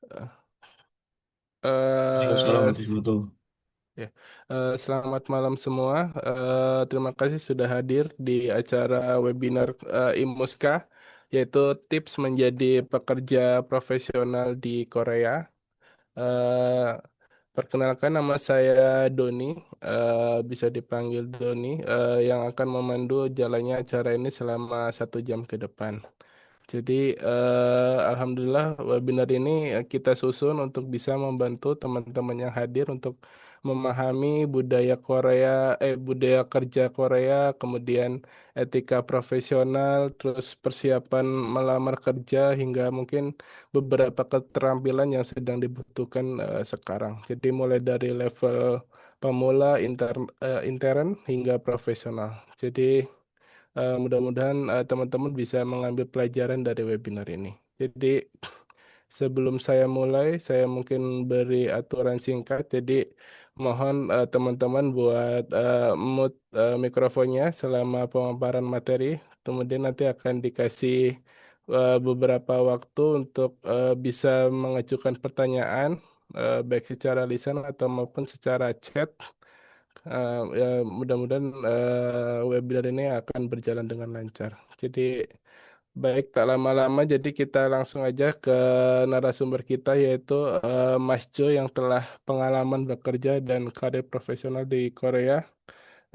Waalaikumsalam Eh, warahmatullahi wabarakatuh. ya, Selamat malam semua. Terima kasih sudah hadir di acara webinar IMUSKA, yaitu tips menjadi pekerja profesional di Korea. Eh, Perkenalkan, nama saya Doni, bisa dipanggil Doni, yang akan memandu jalannya acara ini selama 1 jam ke depan. Jadi, alhamdulillah webinar ini kita susun untuk bisa membantu teman-teman yang hadir untuk memahami budaya kerja Korea, kemudian etika profesional, terus persiapan melamar kerja hingga mungkin beberapa keterampilan yang sedang dibutuhkan sekarang. Jadi mulai dari level pemula, intern hingga profesional. Jadi mudah-mudahan teman-teman bisa mengambil pelajaran dari webinar ini. Jadi sebelum saya mulai, saya mungkin beri aturan singkat. Jadi mohon teman-teman buat mute mikrofonnya selama pemaparan materi. Kemudian nanti akan dikasih beberapa waktu untuk bisa mengajukan pertanyaan, baik secara lisan atau maupun secara chat. Ya, mudah-mudahan webinar ini akan berjalan dengan lancar. Jadi, baik tak lama-lama, jadi kita langsung aja ke narasumber kita, yaitu Mas Jo yang telah pengalaman bekerja dan karir profesional di Korea.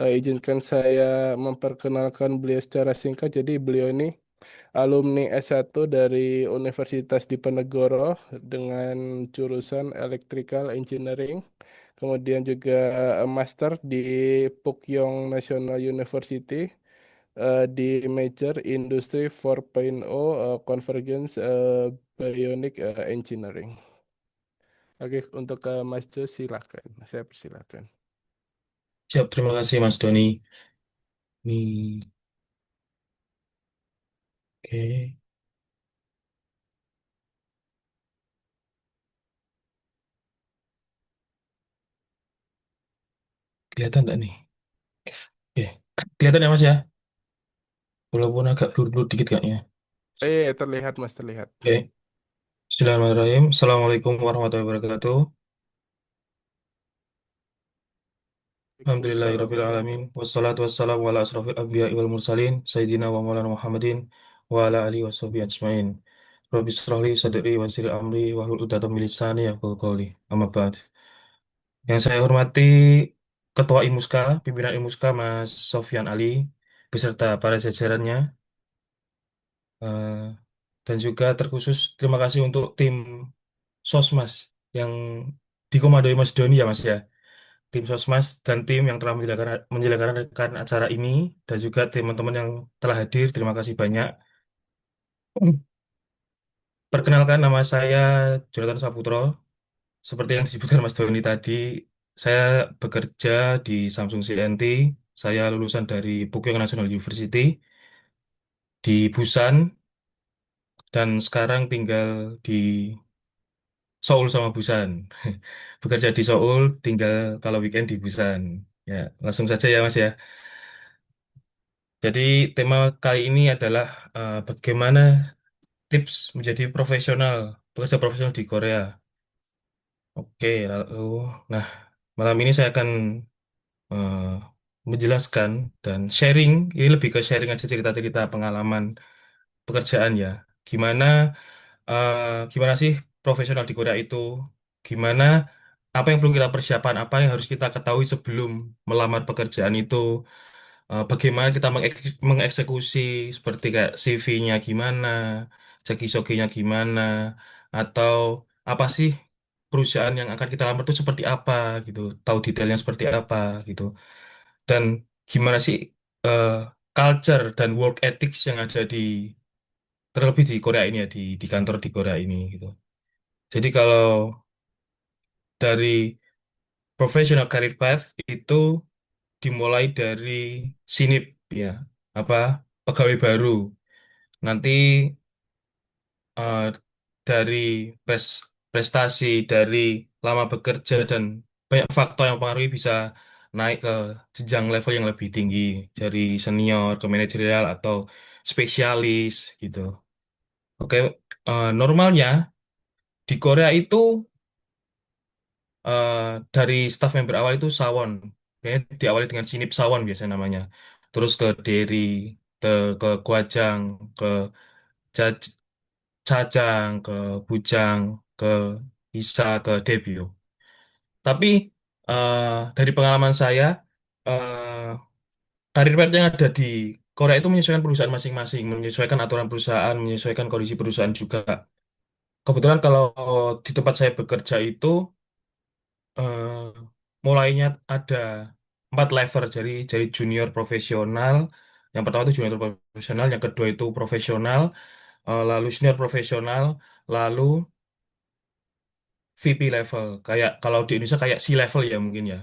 Izinkan saya memperkenalkan beliau secara singkat. Jadi beliau ini alumni S1 dari Universitas Diponegoro dengan jurusan Electrical Engineering. Kemudian juga master di Pukyong National University di major Industri 4.0 Convergence Bionic Engineering. Oke, untuk Mas Jo silakan. Saya persilakan. Siap, terima kasih Mas Doni. Nih, oke, kelihatan nggak nih? Oke, kelihatan ya Mas ya? Walaupun agak blur-blur dikit kayaknya. Terlihat Mas, terlihat. Oke, Bismillahirrahmanirrahim. Assalamualaikum warahmatullahi wabarakatuh. Waalaikumsalam Alhamdulillahirrahmanirrahim. warahmatullahi. Wassalatu wassalamu ala asrafil anbiya wal mursalin. Sayyidina wa maulana Muhammadin. Wa ala alihi wa sahbihi ajma'in. Rabbi shrah li sadri wa yassir li amri wahlul 'uqdatam min lisani yafqahu qawli. Amma ba'd. Yang saya hormati Ketua IMUSKA, pimpinan IMUSKA Mas Sofyan Ali, beserta para jajarannya, eh, dan juga terkhusus terima kasih untuk tim Sosmas yang dikomandoi Mas Doni ya Mas ya, tim Sosmas dan tim yang telah menyelenggarakan acara ini, dan juga teman-teman yang telah hadir, terima kasih banyak. Perkenalkan, nama saya Jonathan Saputro. Seperti yang disebutkan Mas Doni tadi, saya bekerja di Samsung CNT. Saya lulusan dari Pukyong National University di Busan, dan sekarang tinggal di Seoul sama Busan. Bekerja di Seoul, tinggal kalau weekend di Busan. Ya, langsung saja ya Mas ya. Jadi tema kali ini adalah bagaimana tips menjadi profesional, pekerja profesional di Korea. Oke, lalu, nah malam ini saya akan eh, menjelaskan dan sharing, ini lebih ke sharing aja cerita-cerita pengalaman pekerjaan ya. Gimana eh, gimana sih profesional di Korea itu? Gimana apa yang perlu kita persiapan, apa yang harus kita ketahui sebelum melamar pekerjaan itu? Bagaimana kita mengeksekusi seperti kayak CV-nya gimana, ceki-sokinya gimana, atau apa sih perusahaan yang akan kita lamar itu seperti apa gitu, tahu detailnya seperti apa gitu. Dan gimana sih eh, culture dan work ethics yang ada di terlebih di Korea ini ya, di kantor di Korea ini gitu. Jadi kalau dari professional career path itu dimulai dari sinip ya, apa pegawai baru. Nanti eh, dari prestasi, dari lama bekerja dan banyak faktor yang mempengaruhi bisa naik ke jenjang level yang lebih tinggi dari senior ke manajerial atau spesialis gitu. Oke, normalnya Di Korea itu eh, dari staff member awal itu Sawon. Kayaknya diawali dengan Sinip Sawon biasanya namanya. Terus ke Derry, ke Gwajang, ke Ja- Jajang, ke Bujang, ke Isa, ke Debyo. Tapi dari pengalaman saya, eh, karir path yang ada di Korea itu menyesuaikan perusahaan masing-masing, menyesuaikan aturan perusahaan, menyesuaikan kondisi perusahaan juga. Kebetulan kalau di tempat saya bekerja itu eh, mulainya ada 4 level, jadi junior profesional. Yang pertama itu junior profesional, yang kedua itu profesional, lalu senior profesional, lalu VP level. Kayak kalau di Indonesia kayak C level ya mungkin ya,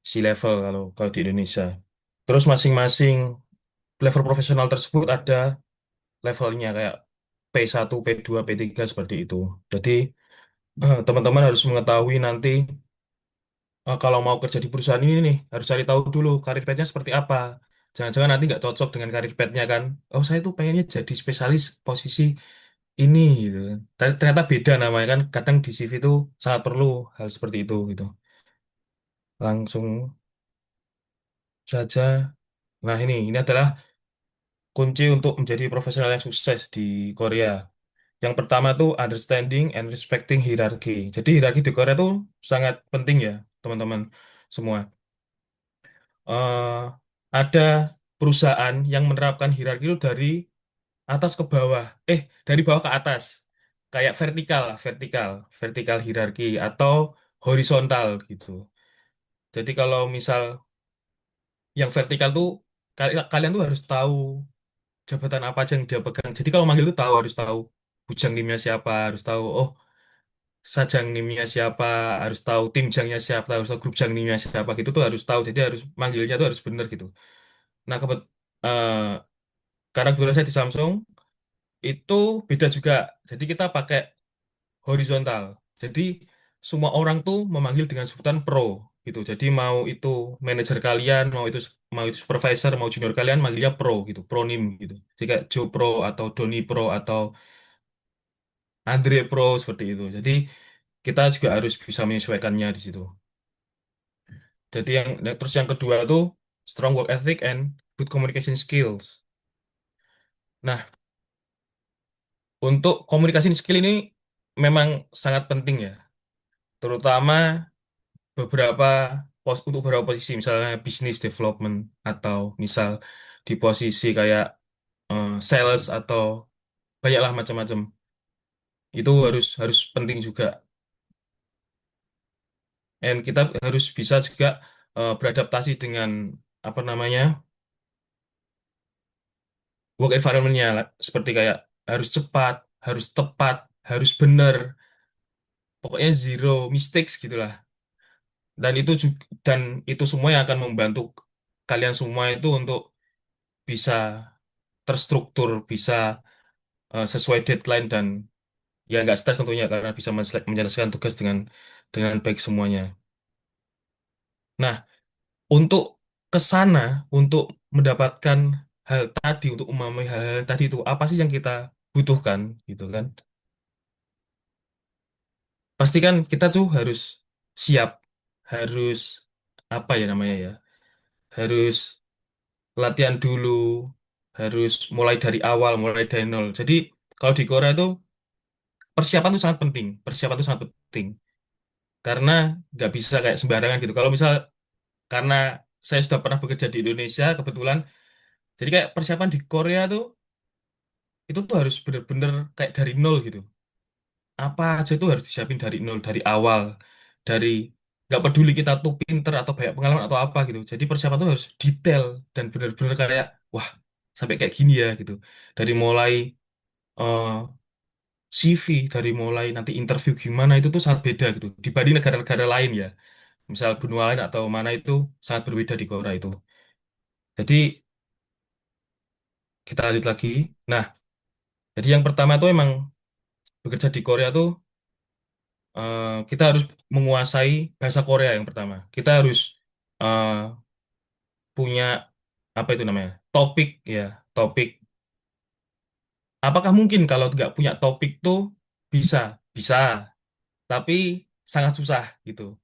C level kalau kalau di Indonesia. Terus masing-masing level profesional tersebut ada levelnya kayak P1, P2, P3 seperti itu. Jadi teman-teman harus mengetahui nanti kalau mau kerja di perusahaan ini nih harus cari tahu dulu karir path-nya seperti apa. Jangan-jangan nanti nggak cocok dengan karir path-nya kan. Oh saya tuh pengennya jadi spesialis posisi ini gitu. Ternyata beda namanya kan. Kadang di CV itu sangat perlu hal seperti itu gitu. Langsung saja. Nah ini adalah kunci untuk menjadi profesional yang sukses di Korea. Yang pertama tuh understanding and respecting hierarchy. Jadi hierarki di Korea tuh sangat penting ya, teman-teman semua. eh ada perusahaan yang menerapkan hierarki itu dari atas ke bawah, dari bawah ke atas, kayak vertikal hierarki atau horizontal gitu. Jadi kalau misal yang vertikal tuh kalian tuh harus tahu jabatan apa aja yang dia pegang. Jadi kalau manggil tuh tahu harus tahu bujang timnya siapa, harus tahu oh sajang nimnya siapa, harus tahu tim jangnya siapa, harus tahu grup jang nimnya siapa gitu tuh harus tahu. Jadi harus manggilnya tuh harus benar gitu. Nah, eh, karena kebetulan saya di Samsung itu beda juga. Jadi kita pakai horizontal. Jadi semua orang tuh memanggil dengan sebutan pro gitu. Jadi mau itu manajer kalian, mau itu supervisor, mau junior kalian manggilnya pro gitu, pronim gitu. Jadi kayak Joe Pro atau Doni Pro atau Andre Pro seperti itu. Jadi kita juga harus bisa menyesuaikannya di situ. Jadi terus yang kedua tuh strong work ethic and good communication skills. Nah, untuk communication skill ini memang sangat penting ya, terutama beberapa untuk beberapa posisi, misalnya business development atau misal di posisi kayak sales atau banyaklah macam-macam. Itu harus harus penting juga. Dan kita harus bisa juga beradaptasi dengan apa namanya work environment-nya, seperti kayak harus cepat, harus tepat, harus benar, pokoknya zero mistakes gitulah. Dan itu semua yang akan membantu kalian semua itu untuk bisa terstruktur, bisa sesuai deadline dan ya nggak stres tentunya karena bisa menyelesaikan tugas dengan baik semuanya. Nah, untuk ke sana, untuk mendapatkan hal tadi, untuk memahami hal-hal tadi itu apa sih yang kita butuhkan, gitu kan? Pastikan kita tuh harus siap, harus apa ya namanya ya, harus latihan dulu, harus mulai dari awal, mulai dari nol. Jadi kalau di Korea itu persiapan itu sangat penting, persiapan itu sangat penting karena nggak bisa kayak sembarangan gitu. Kalau misal karena saya sudah pernah bekerja di Indonesia kebetulan, jadi kayak persiapan di Korea tuh itu tuh harus bener-bener kayak dari nol gitu. Apa aja itu harus disiapin dari nol, dari awal, dari nggak peduli kita tuh pinter atau banyak pengalaman atau apa gitu. Jadi persiapan tuh harus detail dan bener-bener kayak wah sampai kayak gini ya gitu. Dari mulai eh, CV, dari mulai nanti interview gimana itu tuh sangat beda gitu dibanding negara-negara lain ya. Misal benua lain atau mana itu sangat berbeda di Korea itu. Jadi kita lanjut lagi. Nah, jadi yang pertama tuh emang bekerja di Korea tuh kita harus menguasai bahasa Korea yang pertama. Kita harus eh, punya apa itu namanya? Topik ya, topik. Apakah mungkin kalau nggak punya topik tuh bisa? Bisa. tapi sangat susah gitu.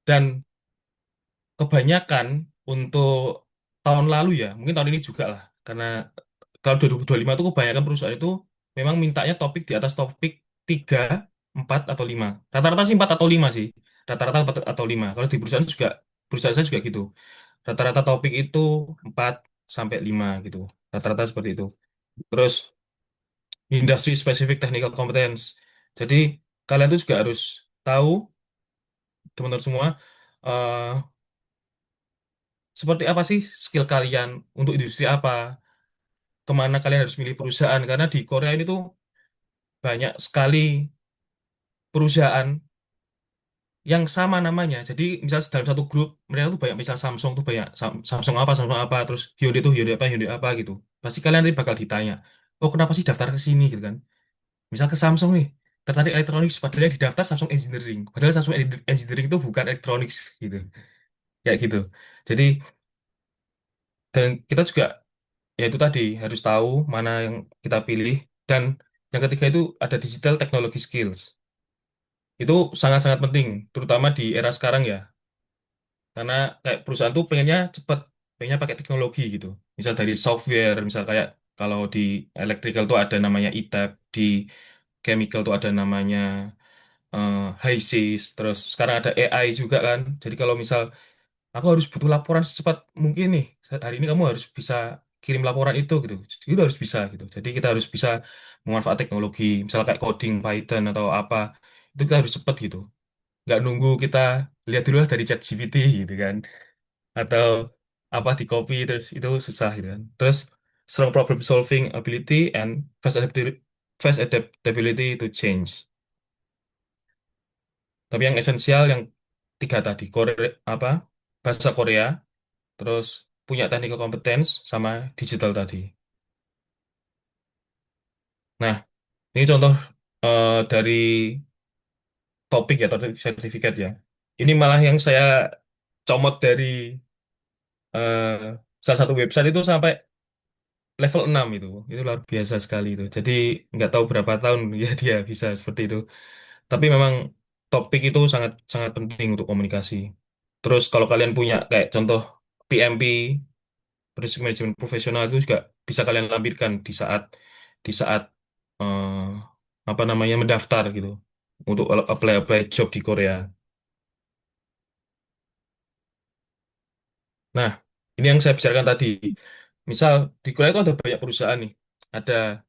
Dan kebanyakan untuk tahun lalu ya, mungkin tahun ini juga lah, karena kalau 2025 itu kebanyakan perusahaan itu memang mintanya topik di atas topik 3, 4 atau 5. Rata-rata sih 4 atau 5 sih. Rata-rata 4 atau 5. Kalau di perusahaan juga, perusahaan saya juga gitu. Rata-rata topik itu 4 sampai 5 gitu. Rata-rata seperti itu. Terus industri specific technical competence. Jadi kalian tuh juga harus tahu, teman-teman semua, eh, seperti apa sih skill kalian untuk industri apa, kemana kalian harus milih perusahaan. Karena di Korea ini tuh banyak sekali perusahaan yang sama namanya. Jadi misal dalam satu grup mereka tuh banyak, misal Samsung tuh banyak Samsung apa, terus Hyundai tuh Hyundai apa gitu. Pasti kalian nanti bakal ditanya, oh kenapa sih daftar ke sini gitu kan? Misal ke Samsung nih, tertarik elektronik, padahal yang didaftar Samsung Engineering. Padahal Samsung Engineering itu bukan elektronik gitu. Kayak gitu. Jadi dan kita juga ya itu tadi harus tahu mana yang kita pilih, dan yang ketiga itu ada digital technology skills. Itu sangat-sangat penting, terutama di era sekarang ya. Karena kayak perusahaan tuh pengennya cepet, pengennya pakai teknologi gitu. Misal dari software, misal kayak kalau di electrical tuh ada namanya ETAP, di chemical tuh ada namanya HiSys, terus sekarang ada AI juga kan. Jadi kalau misal aku harus butuh laporan secepat mungkin nih, hari ini kamu harus bisa kirim laporan itu, itu harus bisa gitu. Jadi kita harus bisa memanfaat teknologi, misal kayak coding Python atau apa, itu kita harus cepat gitu. Nggak nunggu kita lihat dulu lah dari ChatGPT gitu kan, atau apa di copy terus itu susah gitu kan. Terus strong problem solving ability and fast adaptability to change. Tapi yang esensial yang tiga tadi, Korea apa, bahasa Korea, terus punya technical competence sama digital tadi. Nah, ini contoh dari topik ya, topik sertifikat ya. Ini malah yang saya comot dari eh, salah satu website itu sampai level 6 itu. Itu luar biasa sekali itu. Jadi nggak tahu berapa tahun ya dia bisa seperti itu. Tapi memang topik itu sangat sangat penting untuk komunikasi. Terus kalau kalian punya kayak contoh PMP, Project Management Profesional, itu juga bisa kalian lampirkan di saat apa namanya mendaftar gitu untuk apply apply job di Korea. Nah, ini yang saya bicarakan tadi. Misal di Korea itu ada banyak perusahaan nih. Ada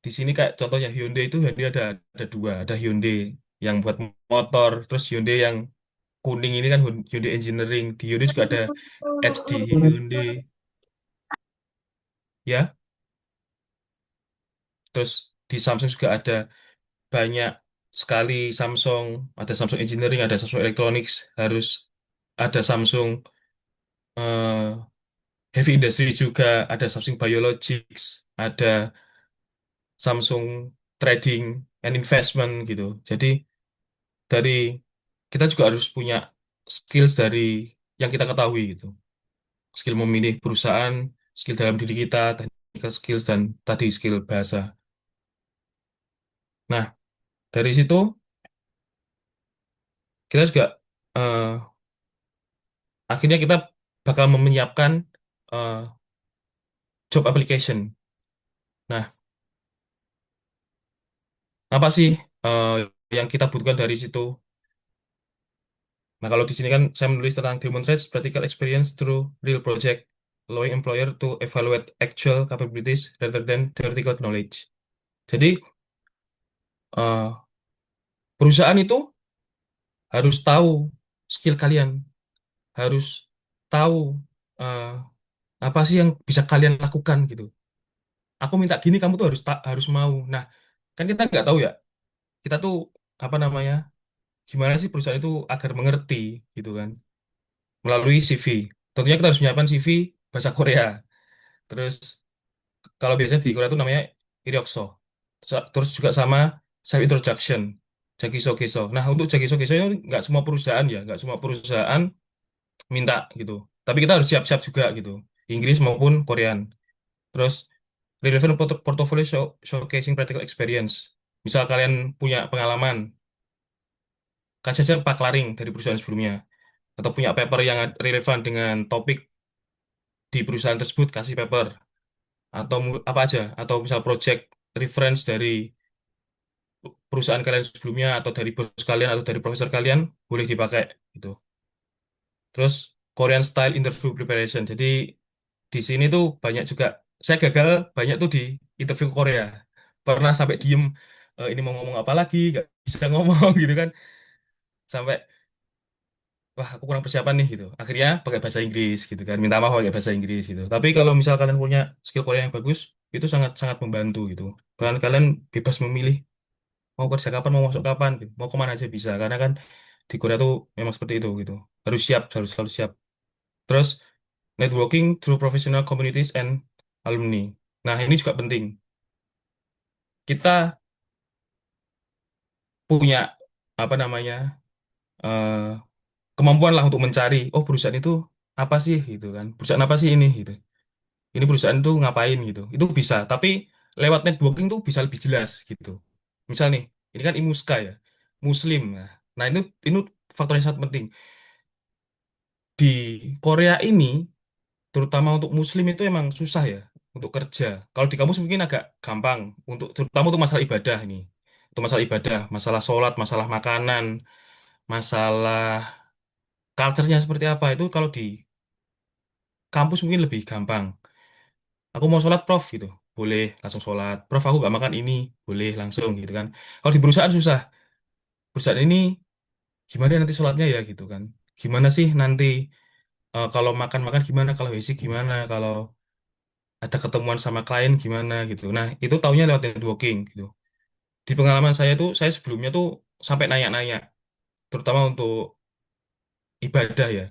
di sini kayak contohnya Hyundai itu Hyundai ada dua, ada Hyundai yang buat motor, terus Hyundai yang kuning ini kan Hyundai Engineering. Di Hyundai juga ada HD Hyundai, ya. Terus di Samsung juga ada banyak sekali Samsung, ada Samsung Engineering, ada Samsung Electronics, harus ada Samsung Heavy Industry juga, ada Samsung Biologics, ada Samsung Trading and Investment gitu. Jadi dari kita juga harus punya skills dari yang kita ketahui gitu. Skill memilih perusahaan, skill dalam diri kita, technical skills, dan tadi skill bahasa. Nah, dari situ kita juga eh, akhirnya kita bakal menyiapkan eh, job application. Nah, apa sih eh, yang kita butuhkan dari situ? Nah, kalau di sini kan saya menulis tentang demonstrates practical experience through real project, allowing employer to evaluate actual capabilities rather than theoretical knowledge. Jadi, eh, perusahaan itu harus tahu skill kalian, harus tahu eh, apa sih yang bisa kalian lakukan gitu. Aku minta gini, kamu tuh harus mau. Nah, kan kita nggak tahu ya, kita tuh apa namanya, gimana sih perusahaan itu agar mengerti gitu kan, melalui CV. Tentunya kita harus menyiapkan CV bahasa Korea. Terus kalau biasanya di Korea itu namanya Iryokso. Terus juga sama self introduction, Jagiso Geso. Nah, untuk Jagiso Geso ini nggak semua perusahaan ya, nggak semua perusahaan minta gitu. Tapi kita harus siap-siap juga gitu, Inggris maupun Korean. Terus relevant portfolio showcasing practical experience. Misal kalian punya pengalaman kasih saja paklaring dari perusahaan sebelumnya atau punya paper yang relevan dengan topik di perusahaan tersebut kasih paper atau apa aja atau misal project reference dari perusahaan kalian sebelumnya atau dari bos kalian atau dari profesor kalian boleh dipakai gitu. Terus Korean style interview preparation. Jadi di sini tuh banyak juga saya gagal banyak tuh di interview Korea. Pernah sampai diem ini mau ngomong apa lagi, nggak bisa ngomong gitu kan. Sampai wah aku kurang persiapan nih gitu. Akhirnya pakai bahasa Inggris gitu kan. Minta maaf pakai bahasa Inggris gitu. Tapi kalau misal kalian punya skill Korea yang bagus, itu sangat sangat membantu gitu. Bahkan kalian bebas memilih mau kerja kapan, mau masuk kapan, gitu. Mau kemana aja bisa. Karena kan di Korea tuh memang seperti itu gitu. Harus siap, harus selalu siap. Terus networking through professional communities and alumni. Nah, ini juga penting. Kita punya apa namanya eh, kemampuan lah untuk mencari, oh perusahaan itu apa sih gitu kan? Perusahaan apa sih ini gitu? Ini perusahaan itu ngapain gitu? Itu bisa, tapi lewat networking tuh bisa lebih jelas gitu. Misal nih, ini kan IMUSKA ya, Muslim. Nah, ini faktor yang sangat penting. Di Korea ini terutama untuk muslim itu emang susah ya untuk kerja. Kalau di kampus mungkin agak gampang untuk terutama untuk masalah ibadah ini. Untuk masalah ibadah, masalah sholat, masalah makanan, masalah culture-nya seperti apa itu kalau di kampus mungkin lebih gampang. Aku mau sholat prof gitu, boleh langsung sholat. Prof aku gak makan ini, boleh langsung gitu kan. Kalau di perusahaan susah. Perusahaan ini gimana nanti sholatnya ya gitu kan. Gimana sih nanti kalau makan-makan gimana, kalau basic gimana, kalau ada ketemuan sama klien gimana gitu. Nah, itu taunya lewat networking gitu. Di pengalaman saya tuh, saya sebelumnya tuh sampai nanya-nanya, terutama untuk ibadah ya.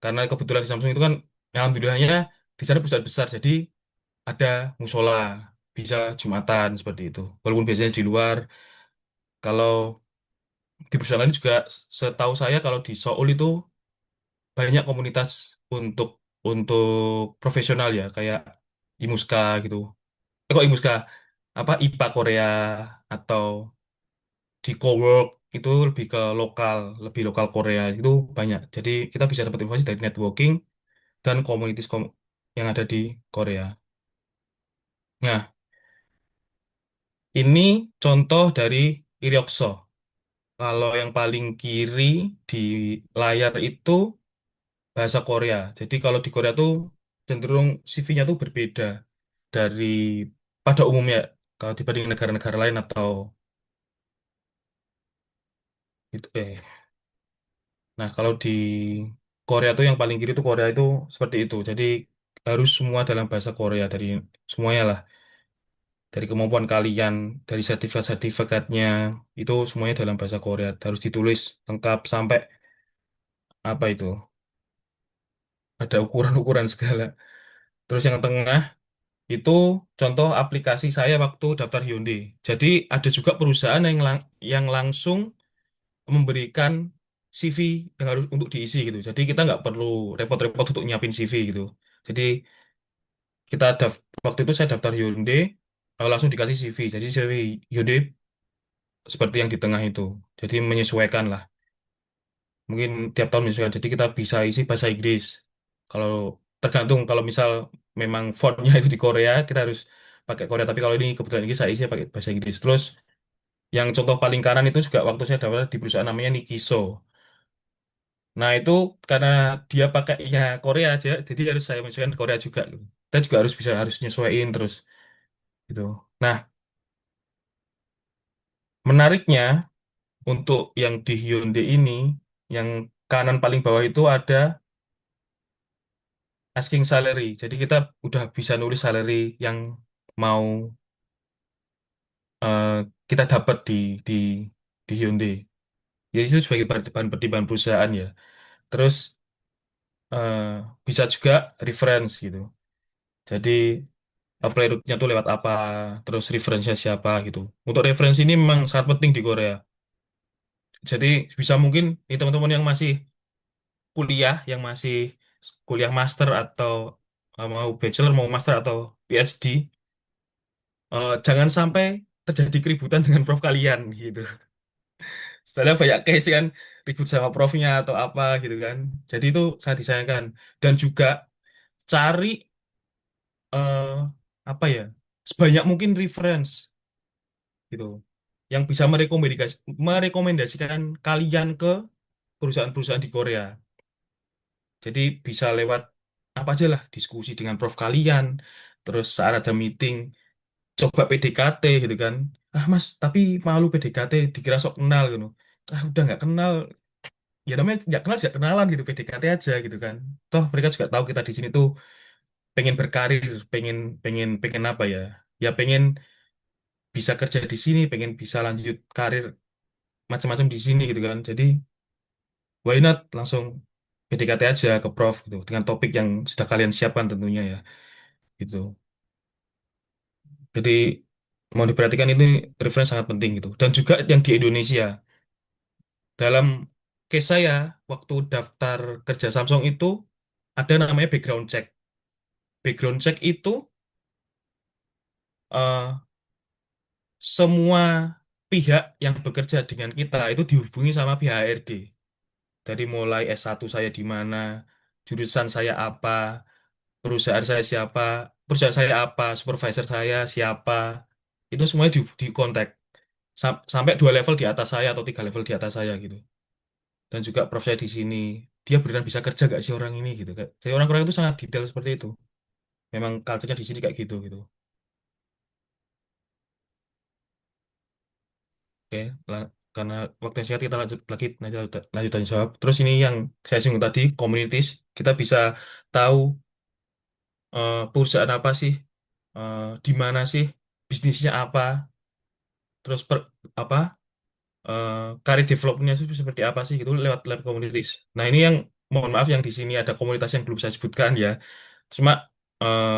Karena kebetulan di Samsung itu kan, alhamdulillahnya di sana perusahaan besar, jadi ada musola, bisa Jumatan seperti itu. Walaupun biasanya di luar, kalau di perusahaan lain juga setahu saya kalau di Seoul itu banyak komunitas untuk untuk profesional ya, kayak IMUSKA gitu. Kok IMUSKA? Apa IPA Korea atau di Cowork itu lebih lokal Korea itu banyak. Jadi kita bisa dapat informasi dari networking dan komunitas yang ada di Korea. Nah, ini contoh dari Iryokso. Kalau yang paling kiri di layar itu bahasa Korea. Jadi kalau di Korea tuh cenderung CV-nya tuh berbeda dari pada umumnya kalau dibanding negara-negara lain atau itu Nah, kalau di Korea tuh yang paling kiri tuh Korea itu seperti itu. Jadi harus semua dalam bahasa Korea dari semuanya lah. Dari kemampuan kalian, dari sertifikat-sertifikatnya itu semuanya dalam bahasa Korea. Harus ditulis lengkap sampai apa itu? Ada ukuran-ukuran segala. Terus yang tengah itu contoh aplikasi saya waktu daftar Hyundai. Jadi ada juga perusahaan yang langsung memberikan CV yang harus untuk diisi gitu. Jadi kita nggak perlu repot-repot untuk nyiapin CV gitu. Jadi kita waktu itu saya daftar Hyundai langsung dikasih CV. Jadi CV Hyundai seperti yang di tengah itu. Jadi menyesuaikan lah. Mungkin tiap tahun menyesuaikan. Jadi kita bisa isi bahasa Inggris. Kalau tergantung kalau misal memang fontnya itu di Korea kita harus pakai Korea. Tapi kalau ini kebetulan ini saya isi pakai bahasa Inggris. Terus yang contoh paling kanan itu juga waktu saya daftar di perusahaan namanya Nikiso. Nah, itu karena dia pakainya Korea aja, jadi harus saya menyesuaikan di Korea juga, gitu. Kita juga harus nyesuaiin terus gitu. Nah, menariknya untuk yang di Hyundai ini, yang kanan paling bawah itu ada asking salary. Jadi kita udah bisa nulis salary yang mau eh, kita dapat di di Hyundai. Jadi itu sebagai bahan pertimbangan perusahaan ya. Terus eh, bisa juga reference gitu. Jadi apply route-nya tuh lewat apa, terus referensinya siapa gitu. Untuk referensi ini memang sangat penting di Korea. Jadi bisa mungkin nih teman-teman yang masih kuliah, yang masih kuliah master atau mau bachelor, mau master atau PhD, jangan sampai terjadi keributan dengan prof kalian gitu. Soalnya banyak case kan ribut sama profnya atau apa gitu kan. Jadi itu sangat disayangkan. Dan juga cari eh, apa ya sebanyak mungkin reference gitu yang bisa merekomendasikan kalian ke perusahaan-perusahaan di Korea. Jadi bisa lewat apa aja lah diskusi dengan prof kalian. Terus saat ada meeting coba PDKT gitu kan. Ah mas, tapi malu PDKT dikira sok kenal gitu. Ah udah nggak kenal, ya namanya nggak kenal nggak kenalan gitu, PDKT aja gitu kan. Toh mereka juga tahu kita di sini tuh pengen berkarir, pengen pengen pengen apa ya? Ya pengen bisa kerja di sini, pengen bisa lanjut karir macam-macam di sini gitu kan. Jadi why not langsung PDKT aja ke prof gitu dengan topik yang sudah kalian siapkan tentunya ya gitu. Jadi mau diperhatikan ini referensi sangat penting gitu. Dan juga yang di Indonesia dalam case saya waktu daftar kerja Samsung itu ada namanya background check. Background check itu eh, semua pihak yang bekerja dengan kita itu dihubungi sama pihak HRD. Dari mulai S1 saya di mana, jurusan saya apa, perusahaan saya siapa, perusahaan saya apa, supervisor saya siapa, itu semuanya di kontak. Sampai dua level di atas saya atau tiga level di atas saya gitu. Dan juga prof saya di sini, dia beneran bisa kerja gak sih orang ini gitu. Jadi orang-orang itu sangat detail seperti itu. Memang culture-nya di sini kayak gitu gitu. Oke, karena waktu yang singkat kita lanjut lagi lanjut tanya jawab. Terus ini yang saya singgung tadi, communities, kita bisa tahu perusahaan apa sih, di mana sih, bisnisnya apa, terus apa, eh career development-nya itu seperti apa sih gitu lewat lewat communities. Nah ini yang mohon maaf yang di sini ada komunitas yang belum saya sebutkan ya. Cuma eh,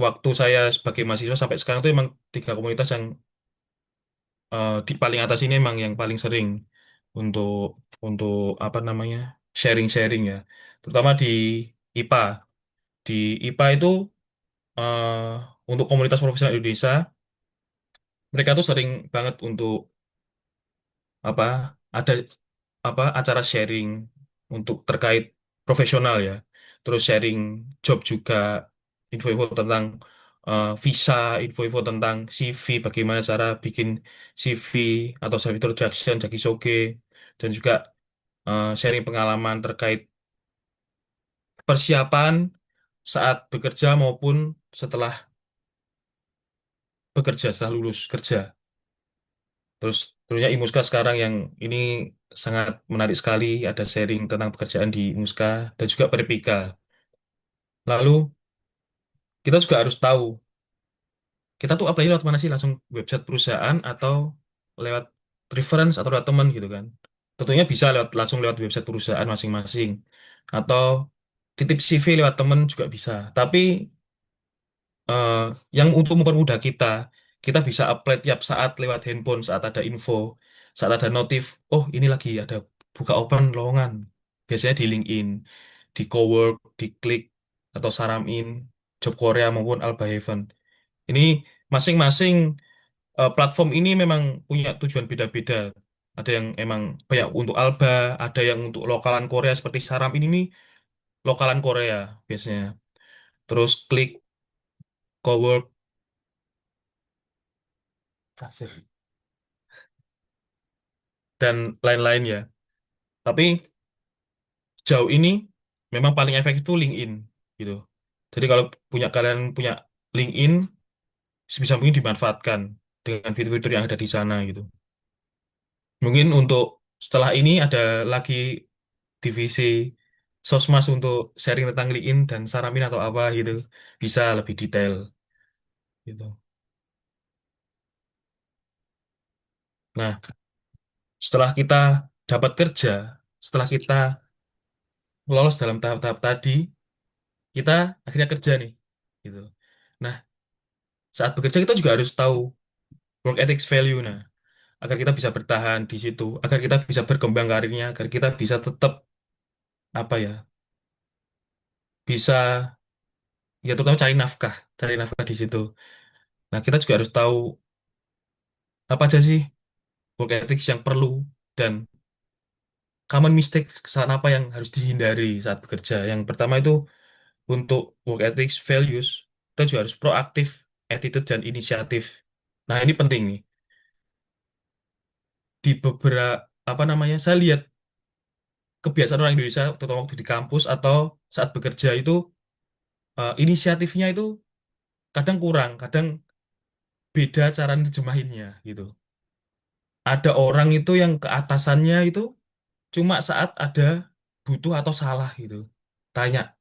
waktu saya sebagai mahasiswa sampai sekarang itu emang tiga komunitas yang di paling atas ini emang yang paling sering untuk untuk apa namanya sharing-sharing ya, terutama di IPA. Di IPA itu eh, untuk komunitas profesional Indonesia mereka tuh sering banget untuk apa ada apa acara sharing untuk terkait profesional ya, terus sharing job juga, info-info tentang visa, info-info tentang CV, bagaimana cara bikin CV atau self introduction, jakisoge, dan juga sharing pengalaman terkait persiapan saat bekerja maupun setelah bekerja, setelah lulus kerja. Terus terusnya Imuska sekarang yang ini sangat menarik sekali, ada sharing tentang pekerjaan di Imuska dan juga Perpika. Lalu kita juga harus tahu kita tuh apply lewat mana sih, langsung website perusahaan atau lewat reference atau lewat teman gitu kan. Tentunya bisa langsung lewat website perusahaan masing-masing atau titip CV lewat teman juga bisa. Tapi eh, yang untuk mempermudah kita, kita bisa apply tiap saat lewat handphone saat ada info, saat ada notif, oh ini lagi ada buka open lowongan. Biasanya di LinkedIn, di Cowork, di Klik, atau Saramin, Job Korea maupun Alba Heaven. Ini masing-masing platform ini memang punya tujuan beda-beda. Ada yang emang banyak untuk Alba, ada yang untuk lokalan Korea seperti Saramin ini lokalan Korea biasanya. Terus Klik, Cowork, dan lain-lain ya. Tapi jauh ini memang paling efektif itu LinkedIn gitu. Jadi kalau kalian punya LinkedIn, sebisa mungkin dimanfaatkan dengan fitur-fitur yang ada di sana gitu. Mungkin untuk setelah ini ada lagi divisi Sosmas untuk sharing tentang LinkedIn dan Saramin atau apa gitu. Bisa lebih detail gitu. Nah, setelah kita dapat kerja, setelah kita lolos dalam tahap-tahap tadi, kita akhirnya kerja nih gitu. Nah, saat bekerja kita juga harus tahu work ethics value, nah, agar kita bisa bertahan di situ, agar kita bisa berkembang karirnya, agar kita bisa tetap apa ya, bisa ya terutama cari nafkah di situ. Nah, kita juga harus tahu apa aja sih work ethics yang perlu, dan common mistake, kesalahan apa yang harus dihindari saat bekerja. Yang pertama itu untuk work ethics values, kita juga harus proaktif, attitude dan inisiatif. Nah, ini penting nih. Di beberapa apa namanya? Saya lihat kebiasaan orang Indonesia terutama waktu di kampus atau saat bekerja itu inisiatifnya itu kadang kurang, kadang beda cara nerjemahinnya gitu. Ada orang itu yang keatasannya itu cuma saat ada butuh atau salah gitu. Tanya,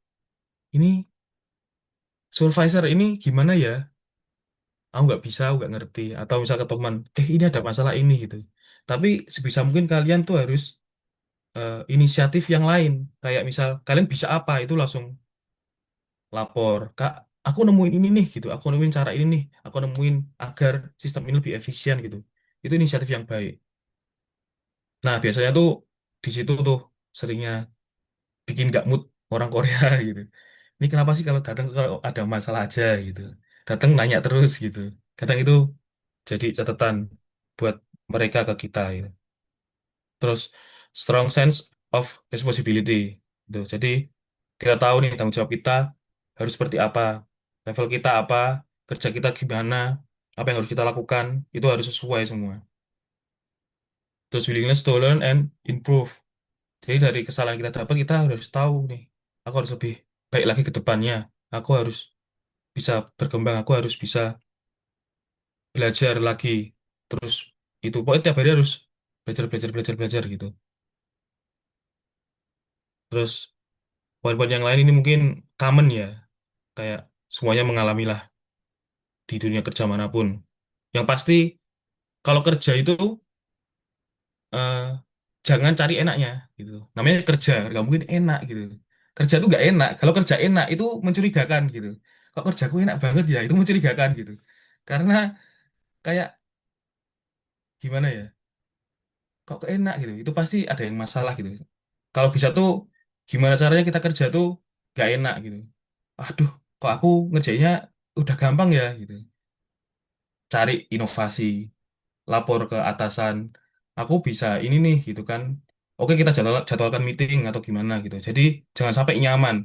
ini supervisor ini gimana ya? Aku nggak bisa, aku nggak ngerti. Atau misal ke teman, ini ada masalah ini gitu. Tapi sebisa mungkin kalian tuh harus inisiatif yang lain. Kayak misal kalian bisa apa, itu langsung lapor. Kak, aku nemuin ini nih gitu. Aku nemuin cara ini nih. Aku nemuin agar sistem ini lebih efisien gitu. Itu inisiatif yang baik. Nah, biasanya tuh di situ tuh seringnya bikin nggak mood orang Korea gitu. Ini kenapa sih kalau datang kalau ada masalah aja gitu. Datang nanya terus gitu. Kadang itu jadi catatan buat mereka ke kita gitu. Terus strong sense of responsibility gitu. Jadi kita tahu nih tanggung jawab kita harus seperti apa, level kita apa, kerja kita gimana, apa yang harus kita lakukan, itu harus sesuai semua. Terus willingness to learn and improve. Jadi dari kesalahan kita dapat kita harus tahu nih, aku harus lebih baik lagi ke depannya. Aku harus bisa berkembang, aku harus bisa belajar lagi. Terus itu pokoknya tiap hari harus belajar, belajar, belajar, belajar gitu. Terus poin-poin yang lain ini mungkin common ya, kayak semuanya mengalami lah di dunia kerja manapun. Yang pasti kalau kerja itu eh, jangan cari enaknya gitu. Namanya kerja, nggak mungkin enak gitu. Kerja itu nggak enak. Kalau kerja enak itu mencurigakan gitu. Kok kerjaku enak banget ya, itu mencurigakan gitu. Karena kayak gimana ya? Kok enak gitu. Itu pasti ada yang masalah gitu. Kalau bisa tuh gimana caranya kita kerja tuh gak enak gitu. Aduh, kok aku ngerjainnya udah gampang ya gitu. Cari inovasi, lapor ke atasan. Aku bisa ini nih gitu kan. Oke, kita jadwalkan meeting atau gimana gitu. Jadi jangan sampai nyaman.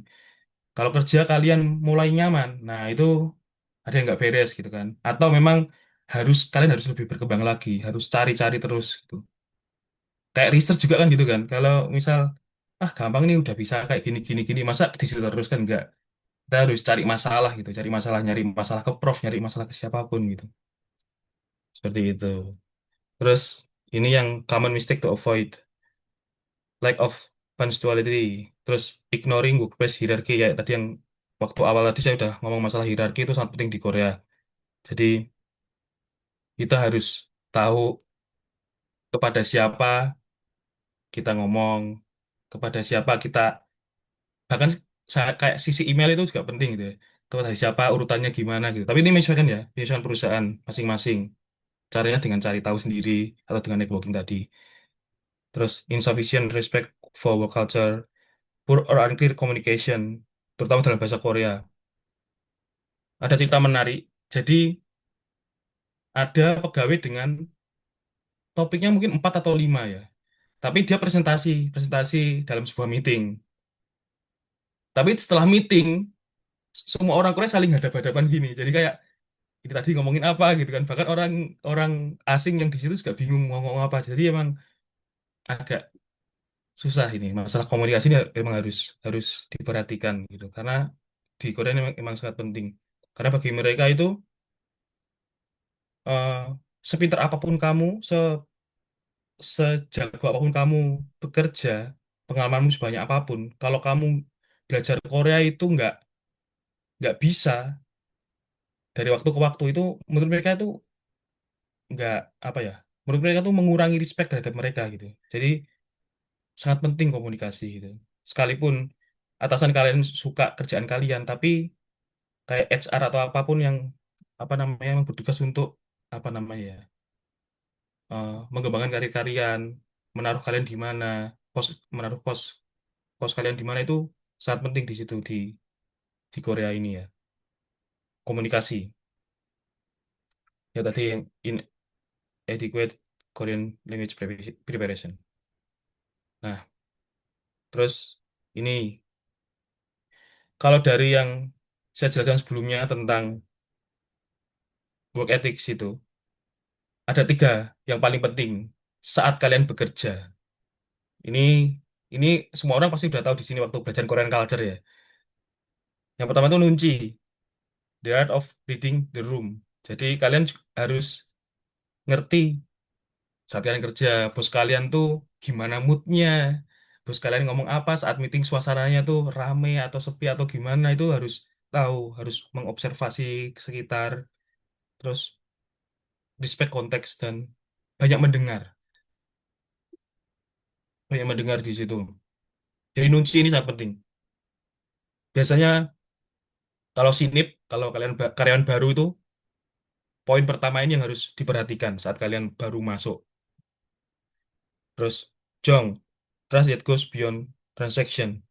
Kalau kerja kalian mulai nyaman, nah itu ada yang nggak beres gitu kan. Atau memang kalian harus lebih berkembang lagi, harus cari-cari terus gitu. Kayak research juga kan gitu kan. Kalau misal gampang nih udah bisa kayak gini gini gini, masa di situ terus kan enggak. Kita harus cari masalah gitu, cari masalah, nyari masalah ke prof, nyari masalah ke siapapun gitu. Seperti itu. Terus ini yang common mistake to avoid, lack of punctuality, terus ignoring workplace hierarchy ya tadi yang waktu awal tadi saya udah ngomong masalah hierarki itu sangat penting di Korea. Jadi kita harus tahu kepada siapa kita ngomong, kepada siapa kita bahkan kayak sisi email itu juga penting gitu ya. Kepada siapa urutannya gimana gitu. Tapi ini menyesuaikan ya, menyesuaikan perusahaan masing-masing. Caranya dengan cari tahu sendiri atau dengan networking tadi. Terus insufficient respect for work culture, poor or unclear communication, terutama dalam bahasa Korea. Ada cerita menarik. Jadi ada pegawai dengan topiknya mungkin 4 atau 5 ya. Tapi dia presentasi, presentasi dalam sebuah meeting. Tapi setelah meeting, semua orang Korea saling hadap-hadapan gini. Jadi kayak ini tadi ngomongin apa gitu kan. Bahkan orang orang asing yang di situ juga bingung mau ngomong apa. Jadi emang agak susah ini. Masalah komunikasi ini emang harus harus diperhatikan gitu. Karena di Korea ini emang sangat penting. Karena bagi mereka itu eh, sepintar apapun kamu, sejago apapun kamu bekerja, pengalamanmu sebanyak apapun, kalau kamu belajar Korea itu nggak bisa dari waktu ke waktu itu, menurut mereka itu nggak apa ya? Menurut mereka tuh mengurangi respect terhadap mereka gitu. Jadi sangat penting komunikasi gitu. Sekalipun atasan kalian suka kerjaan kalian, tapi kayak HR atau apapun yang apa namanya yang bertugas untuk apa namanya ya, mengembangkan karir kalian, menaruh kalian di mana, pos menaruh pos pos kalian di mana itu sangat penting di situ di Korea ini ya. Komunikasi. Ya tadi yang inadequate Korean Language Preparation. Nah, terus ini kalau dari yang saya jelaskan sebelumnya tentang work ethics itu, ada tiga yang paling penting saat kalian bekerja. Ini ini semua orang pasti udah tahu di sini waktu belajar Korean culture ya. Yang pertama itu nunci, the art of reading the room. Jadi kalian harus ngerti saat kalian kerja, bos kalian tuh gimana moodnya, bos kalian ngomong apa saat meeting suasananya tuh rame atau sepi atau gimana itu harus tahu, harus mengobservasi sekitar, terus respect konteks dan banyak mendengar, banyak mendengar di situ. Jadi nunci ini sangat penting. Biasanya kalau sinip, kalau kalian karyawan baru itu poin pertama ini yang harus diperhatikan saat kalian baru masuk. Terus Jong, trust that goes beyond transaction.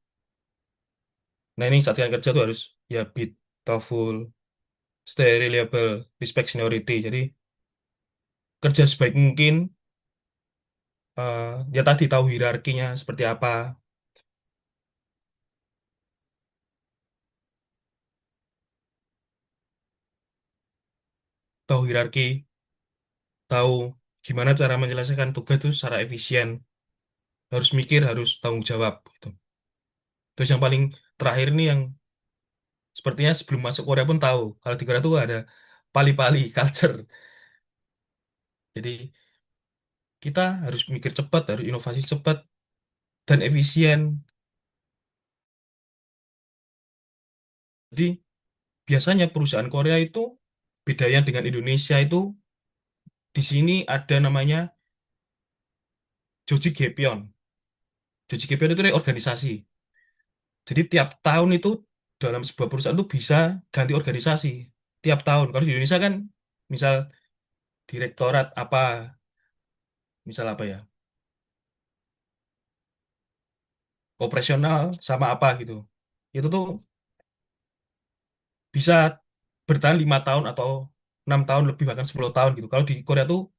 Nah ini saat kalian kerja tuh harus ya be thoughtful, stay reliable, respect seniority. Jadi kerja sebaik mungkin, eh, ya tadi tahu hierarkinya seperti apa, tahu hierarki, tahu gimana cara menyelesaikan tugas itu secara efisien, harus mikir, harus tanggung jawab gitu. Terus yang paling terakhir nih yang sepertinya sebelum masuk Korea pun tahu, kalau di Korea tuh ada pali-pali culture. Jadi kita harus mikir cepat, harus inovasi cepat dan efisien. Jadi biasanya perusahaan Korea itu bedanya dengan Indonesia itu di sini ada namanya Joji Gyepeon. Joji Gyepeon itu adalah organisasi. Jadi tiap tahun itu dalam sebuah perusahaan itu bisa ganti organisasi. Tiap tahun. Kalau di Indonesia kan misal direktorat apa, misal apa ya, operasional sama apa gitu. Itu tuh bisa bertahan 5 tahun atau 6 tahun lebih bahkan 10 tahun gitu. Kalau di Korea tuh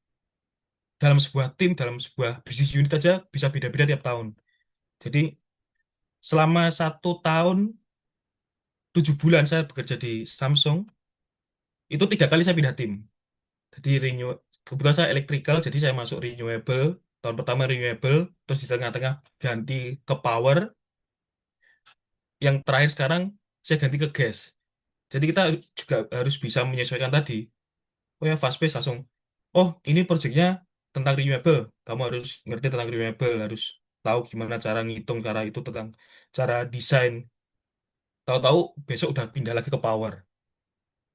dalam sebuah tim, dalam sebuah business unit aja bisa beda-beda tiap tahun. Jadi selama 1 tahun 7 bulan saya bekerja di Samsung, itu 3 kali saya pindah tim. Jadi kebetulan saya electrical, jadi saya masuk renewable. Tahun pertama renewable, terus di tengah-tengah ganti ke power. Yang terakhir sekarang saya ganti ke gas. Jadi kita juga harus bisa menyesuaikan tadi. Oh ya fast pace langsung. Oh ini proyeknya tentang renewable. Kamu harus ngerti tentang renewable, harus tahu gimana cara ngitung cara itu tentang cara desain. Tahu-tahu besok udah pindah lagi ke power.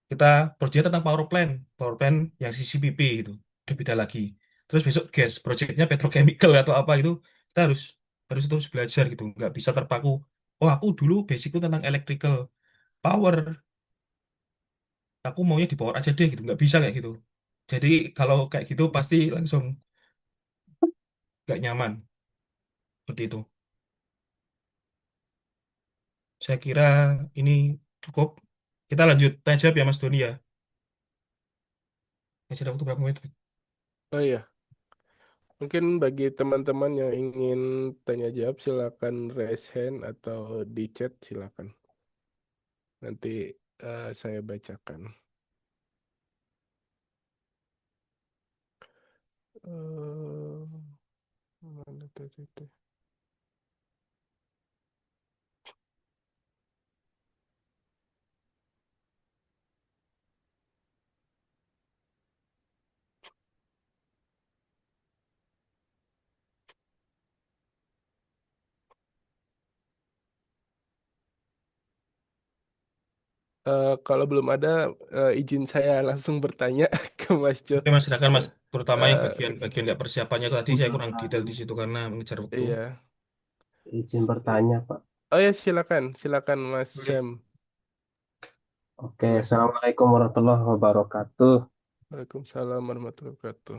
Kita proyek tentang power plant yang CCPP gitu, udah beda lagi. Terus besok gas, proyeknya petrochemical atau apa itu, kita harus harus terus belajar gitu, nggak bisa terpaku. Oh aku dulu basicku tentang electrical power, aku maunya di power aja deh gitu, nggak bisa kayak gitu. Jadi kalau kayak gitu pasti langsung nggak nyaman seperti itu. Saya kira ini cukup. Kita lanjut tanya jawab ya Mas Doni ya. Masih ada waktu berapa menit? Oh iya, mungkin bagi teman-teman yang ingin tanya jawab silakan raise hand atau di chat silakan. Nanti saya bacakan. Eh, mana tadi tuh? Kalau belum ada, izin saya langsung bertanya ke Mas Jo. Oke Mas, silakan Mas. Terutama yang Eh, bagian-bagian nggak persiapannya itu tadi saya kurang detail di situ karena mengejar waktu. iya. Izin bertanya, Pak. Oh ya, silakan, silakan Mas Boleh. Sam. Oke, Boleh. Assalamualaikum warahmatullahi wabarakatuh. Waalaikumsalam warahmatullahi wabarakatuh.